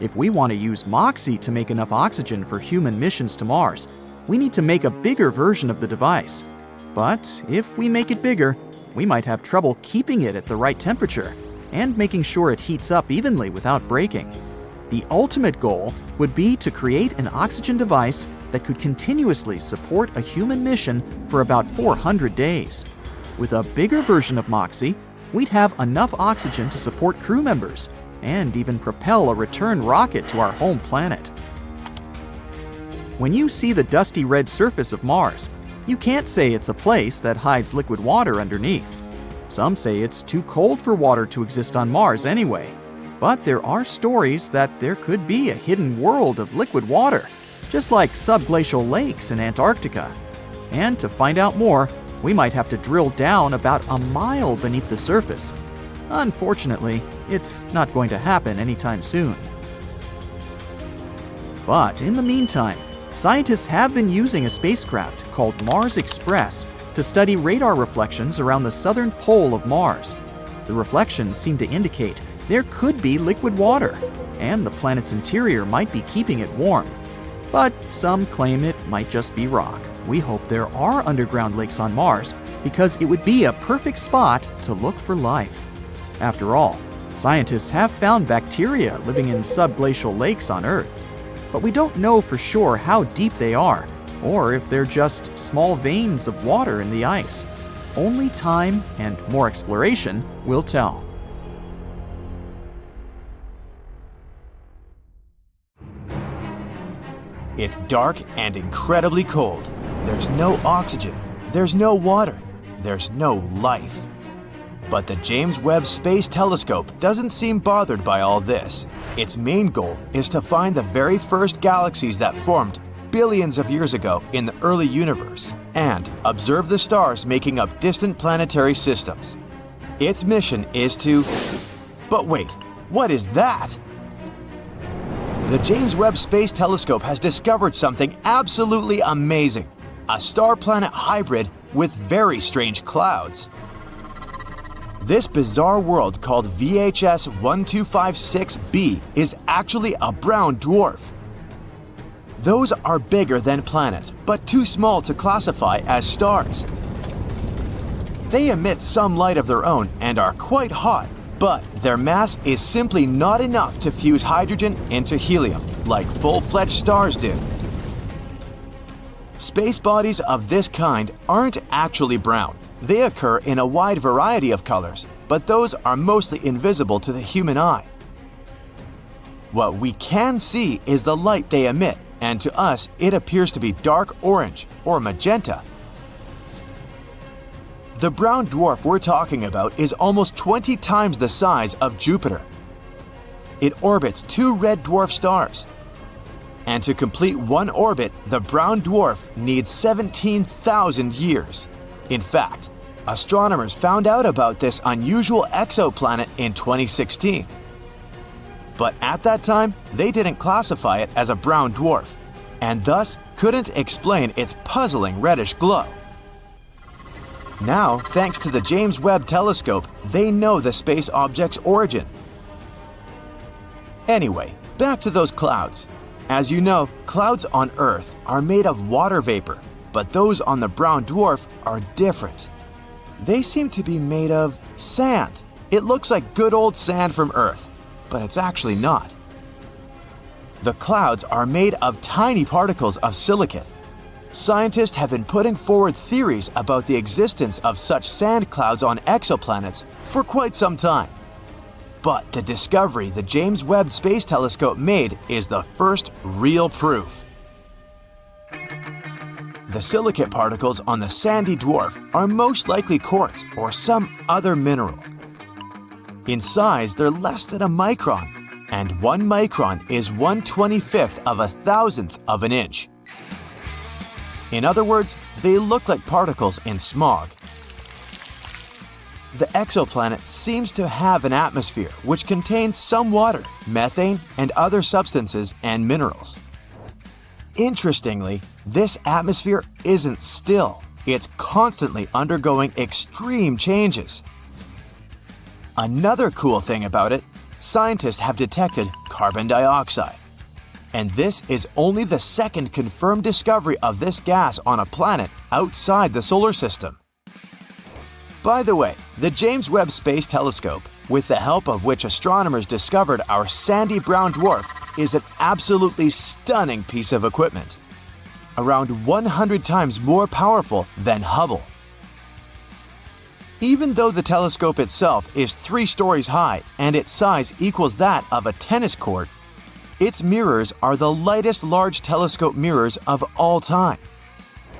If we want to use MOXIE to make enough oxygen for human missions to Mars, we need to make a bigger version of the device. But if we make it bigger, we might have trouble keeping it at the right temperature and making sure it heats up evenly without breaking. The ultimate goal would be to create an oxygen device that could continuously support a human mission for about 400 days. With a bigger version of MOXIE, we'd have enough oxygen to support crew members and even propel a return rocket to our home planet. When you see the dusty red surface of Mars, you can't say it's a place that hides liquid water underneath. Some say it's too cold for water to exist on Mars anyway. But there are stories that there could be a hidden world of liquid water, just like subglacial lakes in Antarctica. And to find out more, we might have to drill down about a mile beneath the surface. Unfortunately, it's not going to happen anytime soon. But in the meantime, scientists have been using a spacecraft called Mars Express to study radar reflections around the southern pole of Mars. The reflections seem to indicate there could be liquid water, and the planet's interior might be keeping it warm. But some claim it might just be rock. We hope there are underground lakes on Mars because it would be a perfect spot to look for life. After all, scientists have found bacteria living in subglacial lakes on Earth. But we don't know for sure how deep they are, or if they're just small veins of water in the ice. Only time and more exploration will tell. It's dark and incredibly cold. There's no oxygen. There's no water. There's no life. But the James Webb Space Telescope doesn't seem bothered by all this. Its main goal is to find the very first galaxies that formed billions of years ago in the early universe and observe the stars making up distant planetary systems. Its mission is to... But wait, what is that? The James Webb Space Telescope has discovered something absolutely amazing. A star-planet hybrid with very strange clouds. This bizarre world called VHS 1256b is actually a brown dwarf. Those are bigger than planets, but too small to classify as stars. They emit some light of their own and are quite hot, but their mass is simply not enough to fuse hydrogen into helium, like full-fledged stars do. Space bodies of this kind aren't actually brown. They occur in a wide variety of colors, but those are mostly invisible to the human eye. What we can see is the light they emit, and to us it appears to be dark orange or magenta. The brown dwarf we're talking about is almost 20 times the size of Jupiter. It orbits 2 red dwarf stars. And to complete one orbit, the brown dwarf needs 17,000 years. In fact, astronomers found out about this unusual exoplanet in 2016. But at that time, they didn't classify it as a brown dwarf, and thus couldn't explain its puzzling reddish glow. Now, thanks to the James Webb Telescope, they know the space object's origin. Anyway, back to those clouds. As you know, clouds on Earth are made of water vapor, but those on the brown dwarf are different. They seem to be made of sand. It looks like good old sand from Earth, but it's actually not. The clouds are made of tiny particles of silicate. Scientists have been putting forward theories about the existence of such sand clouds on exoplanets for quite some time. But the discovery the James Webb Space Telescope made is the first real proof. The silicate particles on the sandy dwarf are most likely quartz or some other mineral. In size, they're less than a micron, and 1 micron is 1/25th of a thousandth of an inch. In other words, they look like particles in smog. The exoplanet seems to have an atmosphere which contains some water, methane, and other substances and minerals. Interestingly, this atmosphere isn't still. It's constantly undergoing extreme changes. Another cool thing about it, scientists have detected carbon dioxide. And this is only the second confirmed discovery of this gas on a planet outside the solar system. By the way, the James Webb Space Telescope, with the help of which astronomers discovered our sandy brown dwarf, is an absolutely stunning piece of equipment. Around 100 times more powerful than Hubble. Even though the telescope itself is 3 stories high and its size equals that of a tennis court, its mirrors are the lightest large telescope mirrors of all time.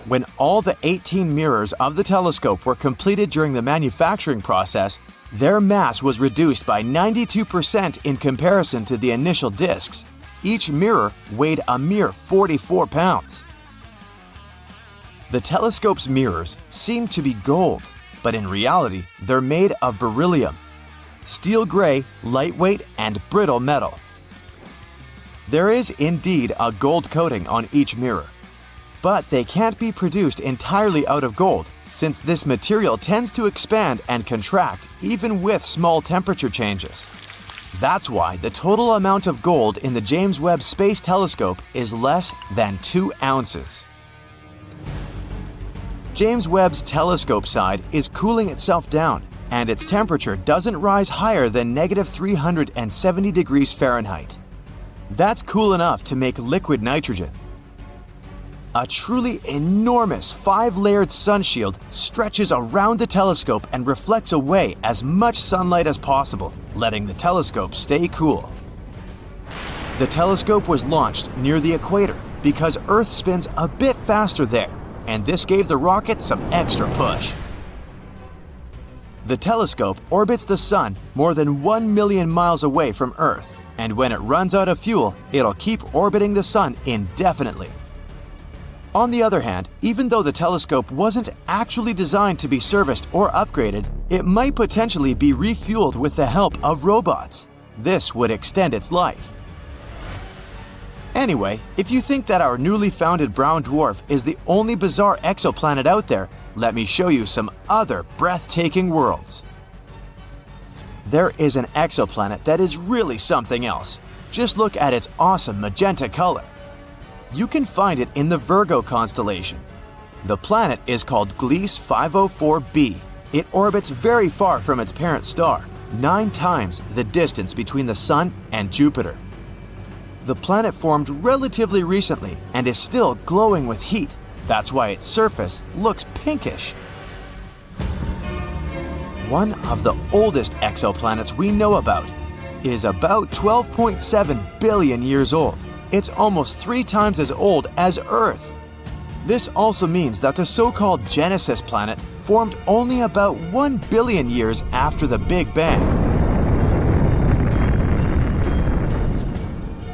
When all the 18 mirrors of the telescope were completed during the manufacturing process, their mass was reduced by 92% in comparison to the initial discs. Each mirror weighed a mere 44 pounds. The telescope's mirrors seem to be gold, but in reality, they're made of beryllium, steel gray, lightweight, and brittle metal. There is indeed a gold coating on each mirror, but they can't be produced entirely out of gold since this material tends to expand and contract even with small temperature changes. That's why the total amount of gold in the James Webb Space Telescope is less than 2 ounces. James Webb's telescope side is cooling itself down, and its temperature doesn't rise higher than -370 degrees Fahrenheit. That's cool enough to make liquid nitrogen. A truly enormous 5-layered sunshield stretches around the telescope and reflects away as much sunlight as possible, letting the telescope stay cool. The telescope was launched near the equator because Earth spins a bit faster there, and this gave the rocket some extra push. The telescope orbits the Sun more than 1 million miles away from Earth, and when it runs out of fuel, it'll keep orbiting the Sun indefinitely. On the other hand, even though the telescope wasn't actually designed to be serviced or upgraded, it might potentially be refueled with the help of robots. This would extend its life. Anyway, if you think that our newly founded brown dwarf is the only bizarre exoplanet out there, let me show you some other breathtaking worlds. There is an exoplanet that is really something else. Just look at its awesome magenta color. You can find it in the Virgo constellation. The planet is called Gliese 504b. It orbits very far from its parent star, 9 times the distance between the Sun and Jupiter. The planet formed relatively recently and is still glowing with heat. That's why its surface looks pinkish. One of the oldest exoplanets we know about is about 12.7 billion years old. It's almost 3 times as old as Earth. This also means that the so-called Genesis planet formed only about 1 billion years after the Big Bang.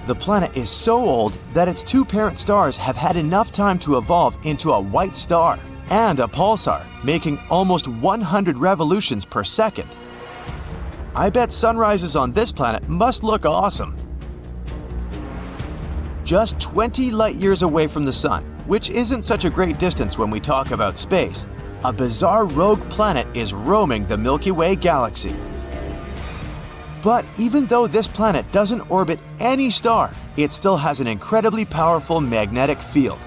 The planet is so old that its 2 parent stars have had enough time to evolve into a white star and a pulsar, making almost 100 revolutions per second. I bet sunrises on this planet must look awesome. Just 20 light years away from the Sun, which isn't such a great distance when we talk about space, a bizarre rogue planet is roaming the Milky Way galaxy. But even though this planet doesn't orbit any star, it still has an incredibly powerful magnetic field.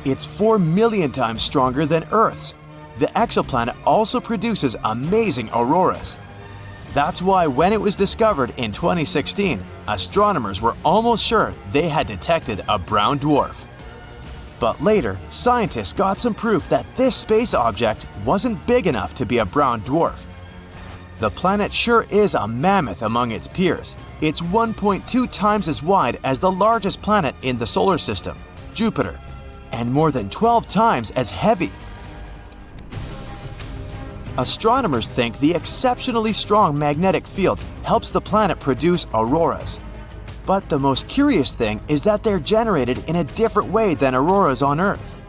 It's 4 million times stronger than Earth's. The exoplanet also produces amazing auroras. That's why when it was discovered in 2016, astronomers were almost sure they had detected a brown dwarf. But later, scientists got some proof that this space object wasn't big enough to be a brown dwarf. The planet sure is a mammoth among its peers. It's 1.2 times as wide as the largest planet in the solar system, Jupiter, and more than 12 times as heavy. Astronomers think the exceptionally strong magnetic field helps the planet produce auroras. But the most curious thing is that they're generated in a different way than auroras on Earth.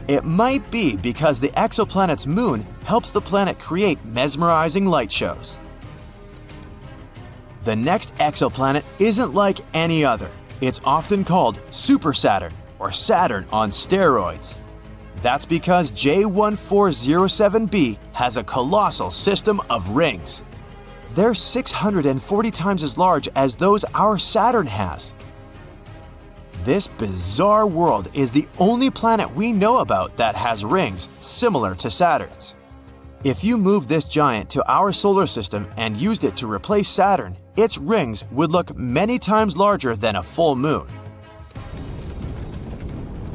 It might be because the exoplanet's moon helps the planet create mesmerizing light shows. The next exoplanet isn't like any other. It's often called Super Saturn or Saturn on steroids. That's because J1407b has a colossal system of rings. They're 640 times as large as those our Saturn has. This bizarre world is the only planet we know about that has rings similar to Saturn's. If you moved this giant to our solar system and used it to replace Saturn, its rings would look many times larger than a full moon.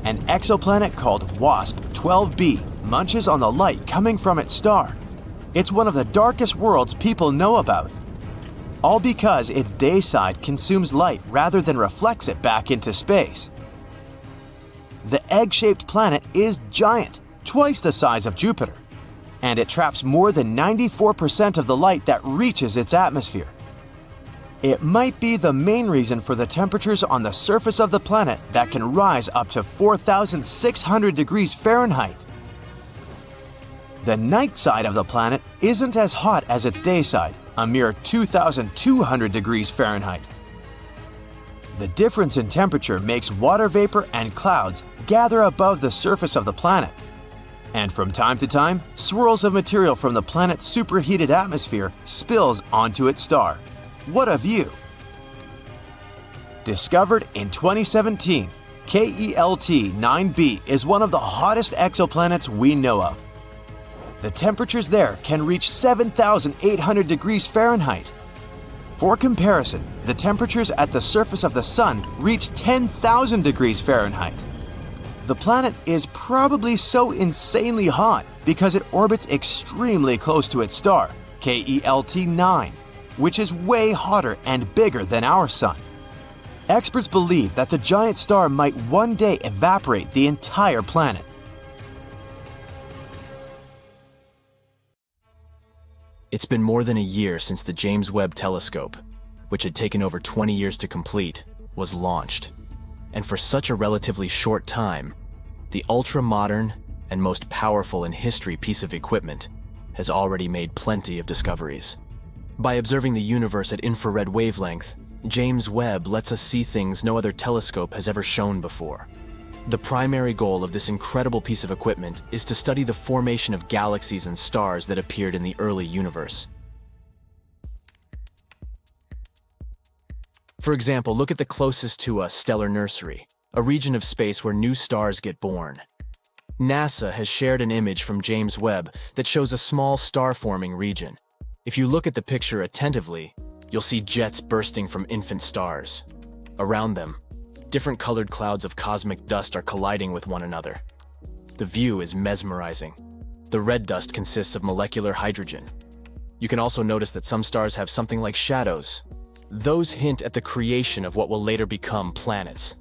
An exoplanet called WASP-12b munches on the light coming from its star. It's one of the darkest worlds people know about. All because its day side consumes light rather than reflects it back into space. The egg-shaped planet is giant, twice the size of Jupiter, and it traps more than 94% of the light that reaches its atmosphere. It might be the main reason for the temperatures on the surface of the planet that can rise up to 4,600 degrees Fahrenheit. The night side of the planet isn't as hot as its day side, a mere 2,200 degrees Fahrenheit. The difference in temperature makes water vapor and clouds gather above the surface of the planet. And from time to time, swirls of material from the planet's superheated atmosphere spills onto its star. What a view! Discovered in 2017, KELT 9b is one of the hottest exoplanets we know of. The temperatures there can reach 7,800 degrees Fahrenheit. For comparison, the temperatures at the surface of the Sun reach 10,000 degrees Fahrenheit. The planet is probably so insanely hot because it orbits extremely close to its star, KELT 9, which is way hotter and bigger than our Sun. Experts believe that the giant star might one day evaporate the entire planet. It's been more than a year since the James Webb Telescope, which had taken over 20 years to complete, was launched. And for such a relatively short time, the ultra-modern and most powerful in history piece of equipment has already made plenty of discoveries. By observing the universe at infrared wavelength, James Webb lets us see things no other telescope has ever shown before. The primary goal of this incredible piece of equipment is to study the formation of galaxies and stars that appeared in the early universe. For example, look at the closest to us stellar nursery, a region of space where new stars get born. NASA has shared an image from James Webb that shows a small star-forming region. If you look at the picture attentively, you'll see jets bursting from infant stars. Around them, different colored clouds of cosmic dust are colliding with one another. The view is mesmerizing. The red dust consists of molecular hydrogen. You can also notice that some stars have something like shadows. Those hint at the creation of what will later become planets.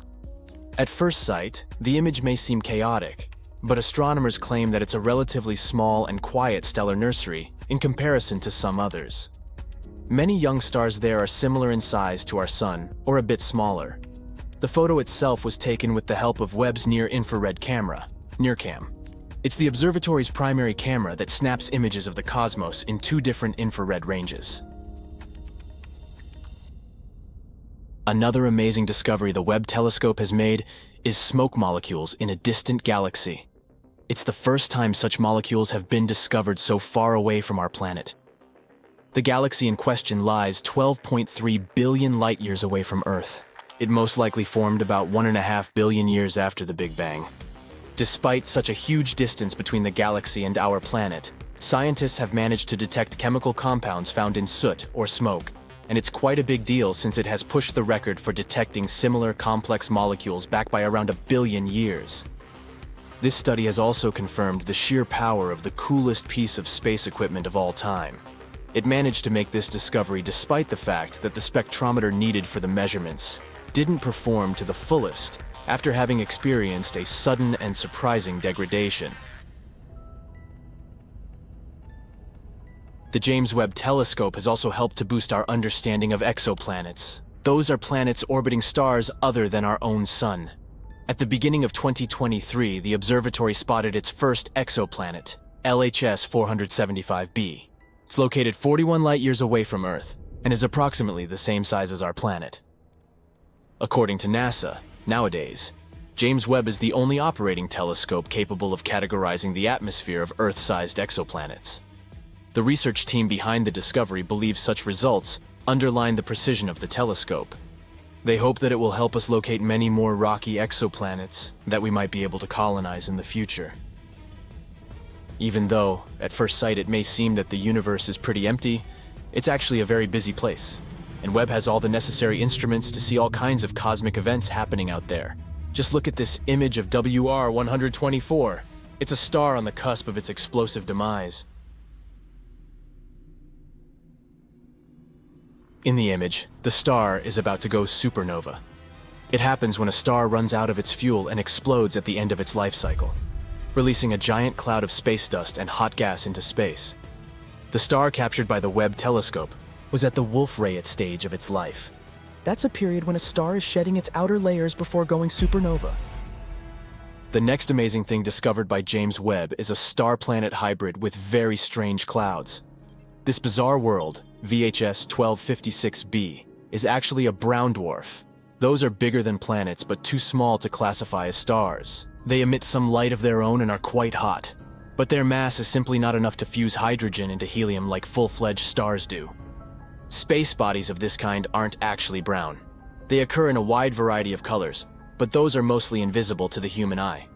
At first sight, the image may seem chaotic, but astronomers claim that it's a relatively small and quiet stellar nursery in comparison to some others. Many young stars there are similar in size to our Sun, or a bit smaller. The photo itself was taken with the help of Webb's near-infrared camera, NIRCam. It's the observatory's primary camera that snaps images of the cosmos in two different infrared ranges. Another amazing discovery the Webb telescope has made is smoke molecules in a distant galaxy. It's the first time such molecules have been discovered so far away from our planet. The galaxy in question lies 12.3 billion light-years away from Earth. It most likely formed about 1.5 billion years after the Big Bang. Despite such a huge distance between the galaxy and our planet, Scientists have managed to detect chemical compounds found in soot or smoke, and it's quite a big deal since it has pushed the record for detecting similar complex molecules back by around 1 billion years. This study has also confirmed the sheer power of the coolest piece of space equipment of all time. It managed to make this discovery despite the fact that the spectrometer needed for the measurements didn't perform to the fullest after having experienced a sudden and surprising degradation. The James Webb Telescope has also helped to boost our understanding of exoplanets. Those are planets orbiting stars other than our own sun. At the beginning of 2023, the observatory spotted its first exoplanet, LHS 475b. It's located 41 light-years away from Earth and is approximately the same size as our planet. According to NASA, nowadays, James Webb is the only operating telescope capable of categorizing the atmosphere of Earth-sized exoplanets. The research team behind the discovery believes such results underline the precision of the telescope. They hope that it will help us locate many more rocky exoplanets that we might be able to colonize in the future. Even though, at first sight, it may seem that the universe is pretty empty, it's actually a very busy place, and Webb has all the necessary instruments to see all kinds of cosmic events happening out there. Just look at this image of WR 124. It's a star on the cusp of its explosive demise. In the image, the star is about to go supernova. It happens when a star runs out of its fuel and explodes at the end of its life cycle, releasing a giant cloud of space dust and hot gas into space. The star captured by the Webb telescope was at the Wolf-Rayet stage of its life. That's a period when a star is shedding its outer layers before going supernova. The next amazing thing discovered by James Webb is a star-planet hybrid with very strange clouds. This bizarre world, VHS 1256b, is actually a brown dwarf. Those are bigger than planets but too small to classify as stars. They emit some light of their own and are quite hot, but their mass is simply not enough to fuse hydrogen into helium like full-fledged stars do. Space bodies of this kind aren't actually brown. They occur in a wide variety of colors, but those are mostly invisible to the human eye.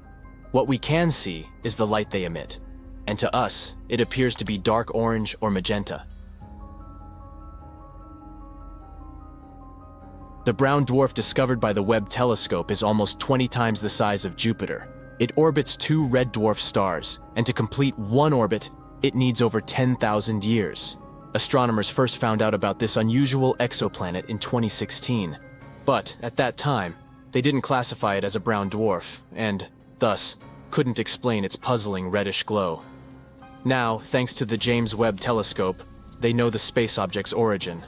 What we can see is the light they emit, and to us, it appears to be dark orange or magenta. The brown dwarf discovered by the Webb telescope is almost 20 times the size of Jupiter. It orbits 2 red dwarf stars, and to complete one orbit, it needs over 10,000 years. Astronomers first found out about this unusual exoplanet in 2016, but at that time, they didn't classify it as a brown dwarf, and, thus, couldn't explain its puzzling reddish glow. Now, thanks to the James Webb telescope, they know the space object's origin.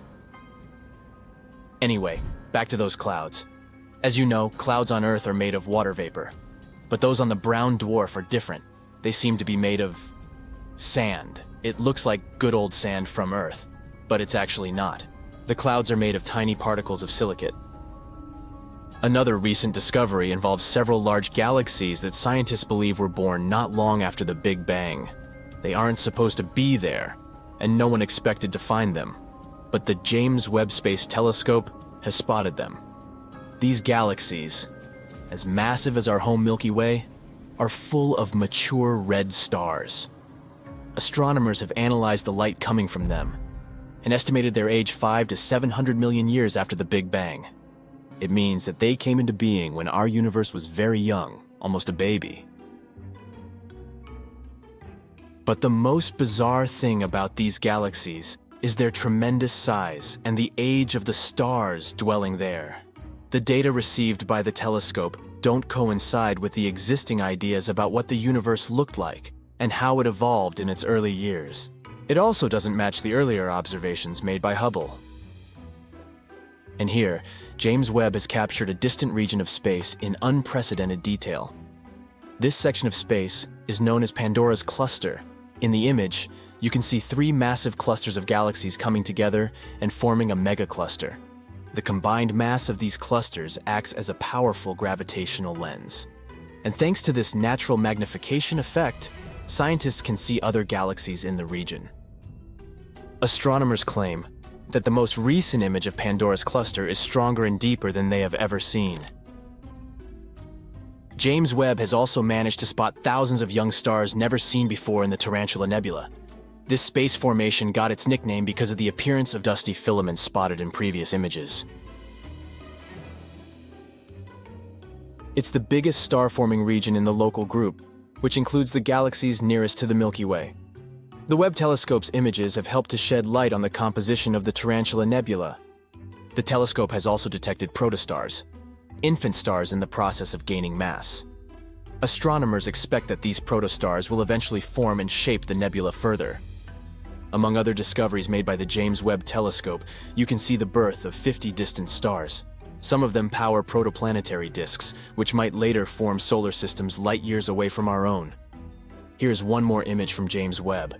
Anyway, back to those clouds. As you know, clouds on Earth are made of water vapor, but those on the brown dwarf are different. They seem to be made of sand. It looks like good old sand from Earth, but it's actually not. The clouds are made of tiny particles of silicate. Another recent discovery involves several large galaxies that scientists believe were born not long after the Big Bang. They aren't supposed to be there, and no one expected to find them. But the James Webb Space Telescope has spotted them. These galaxies, as massive as our home Milky Way, are full of mature red stars. Astronomers have analyzed the light coming from them and estimated their age 500 to 700 million years after the Big Bang. It means that they came into being when our universe was very young, almost a baby. But the most bizarre thing about these galaxies is their tremendous size and the age of the stars dwelling there. The data received by the telescope don't coincide with the existing ideas about what the universe looked like and how it evolved in its early years. It also doesn't match the earlier observations made by Hubble. And here, James Webb has captured a distant region of space in unprecedented detail. This section of space is known as Pandora's cluster. In the image, you can see 3 massive clusters of galaxies coming together and forming a megacluster. The combined mass of these clusters acts as a powerful gravitational lens. And thanks to this natural magnification effect, scientists can see other galaxies in the region. Astronomers claim that the most recent image of Pandora's cluster is stronger and deeper than they have ever seen. James Webb has also managed to spot thousands of young stars never seen before in the Tarantula Nebula. This space formation got its nickname because of the appearance of dusty filaments spotted in previous images. It's the biggest star-forming region in the local group, which includes the galaxies nearest to the Milky Way. The Webb telescope's images have helped to shed light on the composition of the Tarantula Nebula. The telescope has also detected protostars, infant stars in the process of gaining mass. Astronomers expect that these protostars will eventually form and shape the nebula further. Among other discoveries made by the James Webb Telescope, you can see the birth of 50 distant stars. Some of them power protoplanetary disks, which might later form solar systems light years away from our own. Here's one more image from James Webb.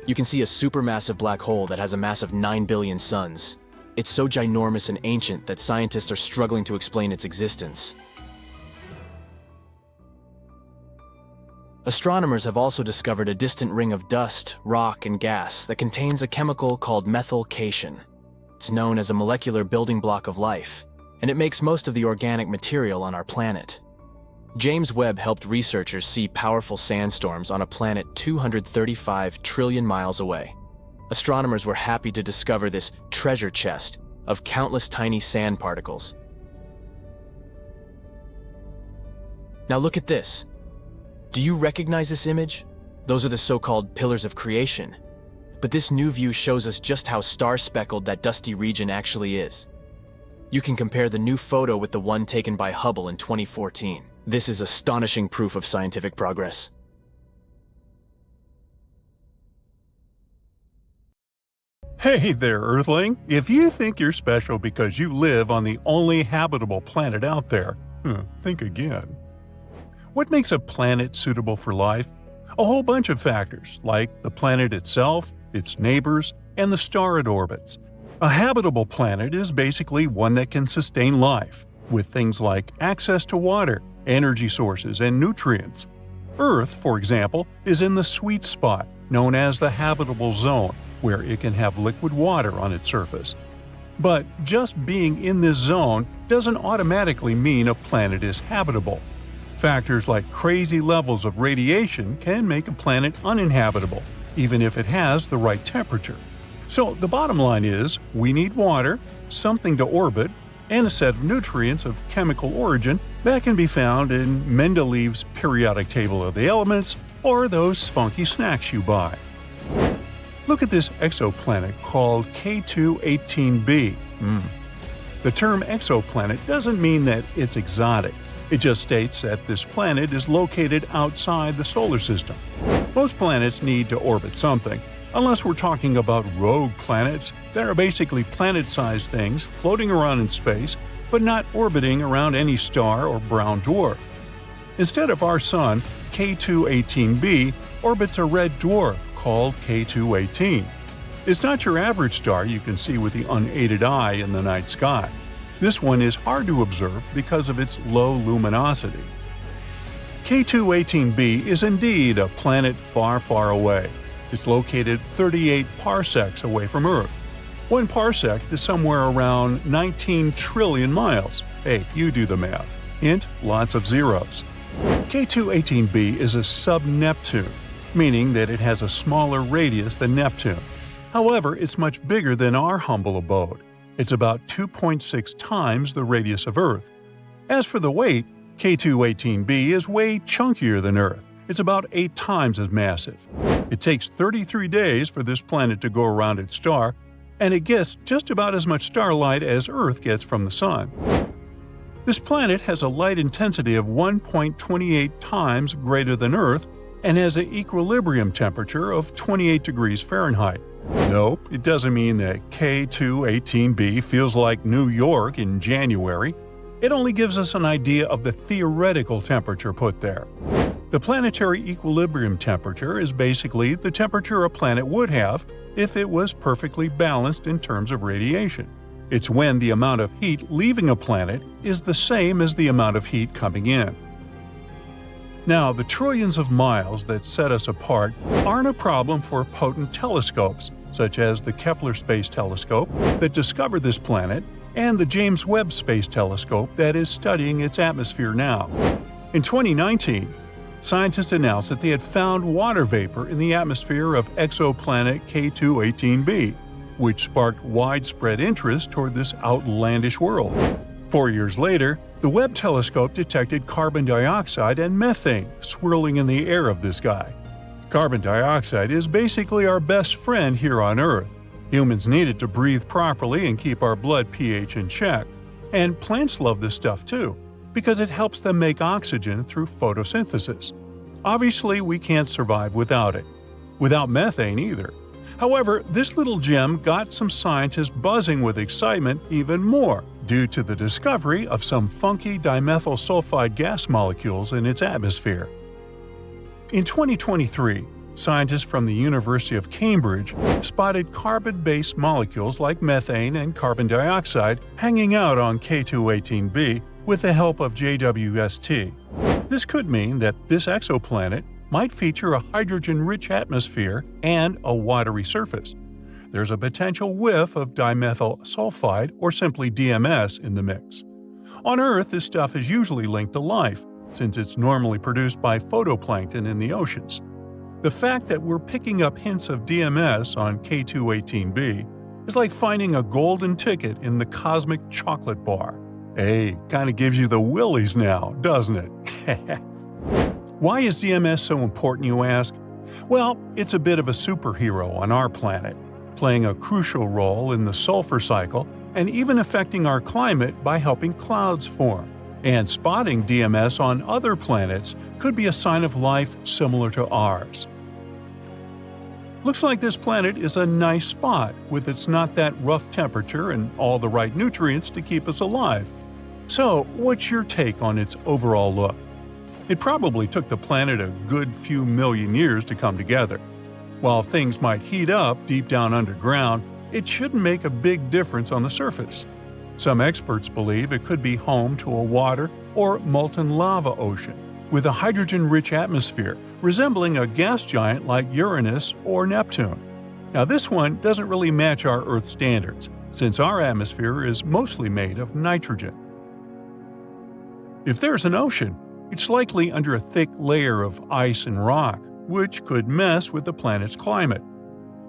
You can see a supermassive black hole that has a mass of 9 billion suns. It's so ginormous and ancient that scientists are struggling to explain its existence. Astronomers have also discovered a distant ring of dust, rock, and gas that contains a chemical called methylcation. It's known as a molecular building block of life, and it makes most of the organic material on our planet. James Webb helped researchers see powerful sandstorms on a planet 235 trillion miles away. Astronomers were happy to discover this treasure chest of countless tiny sand particles. Now look at this. Do you recognize this image? Those are the so-called pillars of creation. But this new view shows us just how star-speckled that dusty region actually is. You can compare the new photo with the one taken by Hubble in 2014. This is astonishing proof of scientific progress. Hey there, Earthling! If you think you're special because you live on the only habitable planet out there, think again. What makes a planet suitable for life? A whole bunch of factors, like the planet itself, its neighbors, and the star it orbits. A habitable planet is basically one that can sustain life, with things like access to water, energy sources, and nutrients. Earth, for example, is in the sweet spot, known as the habitable zone, where it can have liquid water on its surface. But just being in this zone doesn't automatically mean a planet is habitable. Factors like crazy levels of radiation can make a planet uninhabitable, even if it has the right temperature. So the bottom line is, we need water, something to orbit, and a set of nutrients of chemical origin that can be found in Mendeleev's periodic table of the elements or those funky snacks you buy. Look at this exoplanet called K2-18b. The term exoplanet doesn't mean that it's exotic. It just states that this planet is located outside the solar system. Most planets need to orbit something, unless we're talking about rogue planets that are basically planet-sized things floating around in space but not orbiting around any star or brown dwarf. Instead of our Sun, K2-18b orbits a red dwarf called K2-18. It's not your average star you can see with the unaided eye in the night sky. This one is hard to observe because of its low luminosity. K2-18b is indeed a planet far, far away. It's located 38 parsecs away from Earth. 1 parsec is somewhere around 19 trillion miles. Hey, you do the math. Hint, lots of zeros. K2-18b is a sub-Neptune, meaning that it has a smaller radius than Neptune. However, it's much bigger than our humble abode. It's about 2.6 times the radius of Earth. As for the weight, K2-18b is way chunkier than Earth. It's about 8 times as massive. It takes 33 days for this planet to go around its star, and it gets just about as much starlight as Earth gets from the Sun. This planet has a light intensity of 1.28 times greater than Earth and has an equilibrium temperature of 28 degrees Fahrenheit. Nope, it doesn't mean that K2-18b feels like New York in January. It only gives us an idea of the theoretical temperature put there. The planetary equilibrium temperature is basically the temperature a planet would have if it was perfectly balanced in terms of radiation. It's when the amount of heat leaving a planet is the same as the amount of heat coming in. Now, the trillions of miles that set us apart aren't a problem for potent telescopes, such as the Kepler Space Telescope that discovered this planet and the James Webb Space Telescope that is studying its atmosphere now. In 2019, scientists announced that they had found water vapor in the atmosphere of exoplanet K2-18b, which sparked widespread interest toward this outlandish world. 4 years later, the Webb telescope detected carbon dioxide and methane swirling in the air of this guy. Carbon dioxide is basically our best friend here on Earth. Humans need it to breathe properly and keep our blood pH in check. And plants love this stuff too, because it helps them make oxygen through photosynthesis. Obviously, we can't survive without it. Without methane either. However, this little gem got some scientists buzzing with excitement even more due to the discovery of some funky dimethyl sulfide gas molecules in its atmosphere. In 2023, scientists from the University of Cambridge spotted carbon-based molecules like methane and carbon dioxide hanging out on K2-18b with the help of JWST. This could mean that this exoplanet might feature a hydrogen-rich atmosphere and a watery surface. There's a potential whiff of dimethyl sulfide, or simply DMS, in the mix. On Earth, this stuff is usually linked to life, since it's normally produced by photoplankton in the oceans. The fact that we're picking up hints of DMS on K2-18b is like finding a golden ticket in the cosmic chocolate bar. Hey, kinda gives you the willies now, doesn't it? Why is DMS so important, you ask? Well, it's a bit of a superhero on our planet, playing a crucial role in the sulfur cycle and even affecting our climate by helping clouds form. And spotting DMS on other planets could be a sign of life similar to ours. Looks like this planet is a nice spot, with its not that rough temperature and all the right nutrients to keep us alive. So, what's your take on its overall look? It probably took the planet a good few million years to come together. While things might heat up deep down underground, it shouldn't make a big difference on the surface. Some experts believe it could be home to a water or molten lava ocean, with a hydrogen-rich atmosphere resembling a gas giant like Uranus or Neptune. Now this one doesn't really match our Earth standards, since our atmosphere is mostly made of nitrogen. If there's an ocean, it's likely under a thick layer of ice and rock, which could mess with the planet's climate.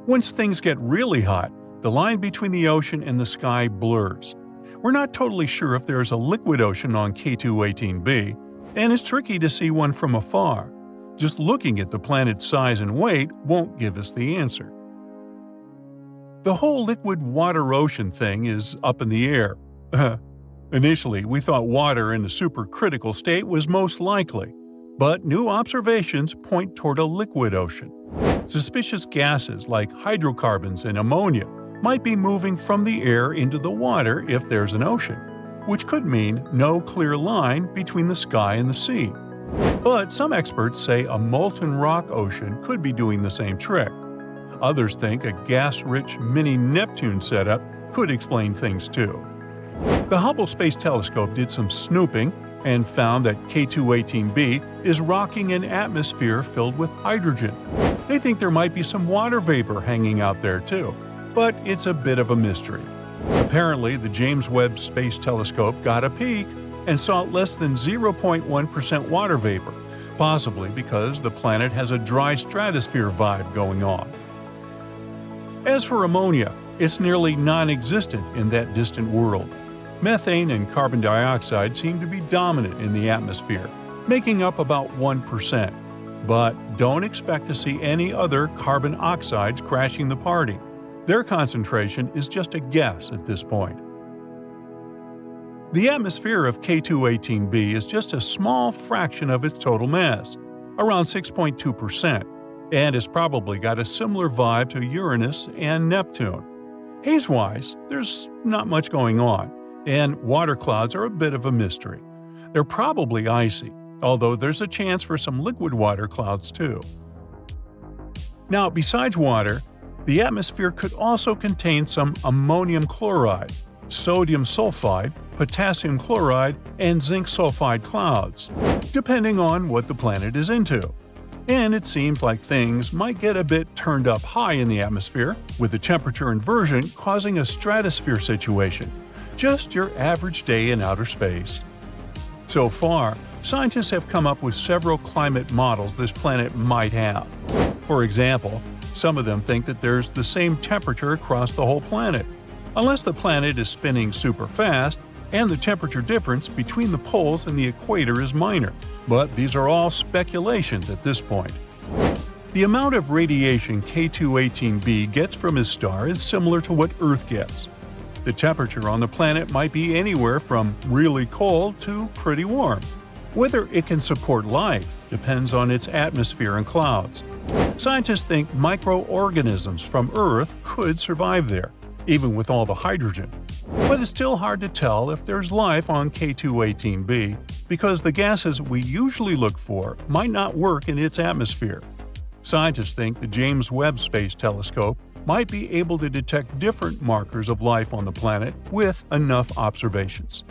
Once things get really hot, the line between the ocean and the sky blurs. We're not totally sure if there's a liquid ocean on K2-18b, and it's tricky to see one from afar. Just looking at the planet's size and weight won't give us the answer. The whole liquid water-ocean thing is up in the air. Initially, we thought water in a supercritical state was most likely, but new observations point toward a liquid ocean. Suspicious gases like hydrocarbons and ammonia might be moving from the air into the water if there's an ocean, which could mean no clear line between the sky and the sea. But some experts say a molten rock ocean could be doing the same trick. Others think a gas-rich mini Neptune setup could explain things too. The Hubble Space Telescope did some snooping and found that K2-18b is rocking an atmosphere filled with hydrogen. They think there might be some water vapor hanging out there too, but it's a bit of a mystery. Apparently, the James Webb Space Telescope got a peek and saw less than 0.1% water vapor, possibly because the planet has a dry stratosphere vibe going on. As for ammonia, it's nearly non-existent in that distant world. Methane and carbon dioxide seem to be dominant in the atmosphere, making up about 1%. But don't expect to see any other carbon oxides crashing the party. Their concentration is just a guess at this point. The atmosphere of K2-18b is just a small fraction of its total mass, around 6.2%, and has probably got a similar vibe to Uranus and Neptune. Haze-wise, there's not much going on, and water clouds are a bit of a mystery. They're probably icy, although there's a chance for some liquid water clouds too. Now, besides water, the atmosphere could also contain some ammonium chloride, sodium sulfide, potassium chloride, and zinc sulfide clouds, depending on what the planet is into. And it seems like things might get a bit turned up high in the atmosphere, with the temperature inversion causing a stratosphere situation, just your average day in outer space. So far, Scientists have come up with several climate models this planet might have. For example, some of them think that there's the same temperature across the whole planet, unless the planet is spinning super fast and the temperature difference between the poles and the equator is minor. But these are all speculations at this point. The amount of radiation K2-18b gets from his star is similar to what Earth gets. The temperature on the planet might be anywhere from really cold to pretty warm. Whether it can support life depends on its atmosphere and clouds. Scientists think microorganisms from Earth could survive there, even with all the hydrogen. But it's still hard to tell if there's life on K2-18b because the gases we usually look for might not work in its atmosphere. Scientists think the James Webb Space Telescope might be able to detect different markers of life on the planet with enough observations.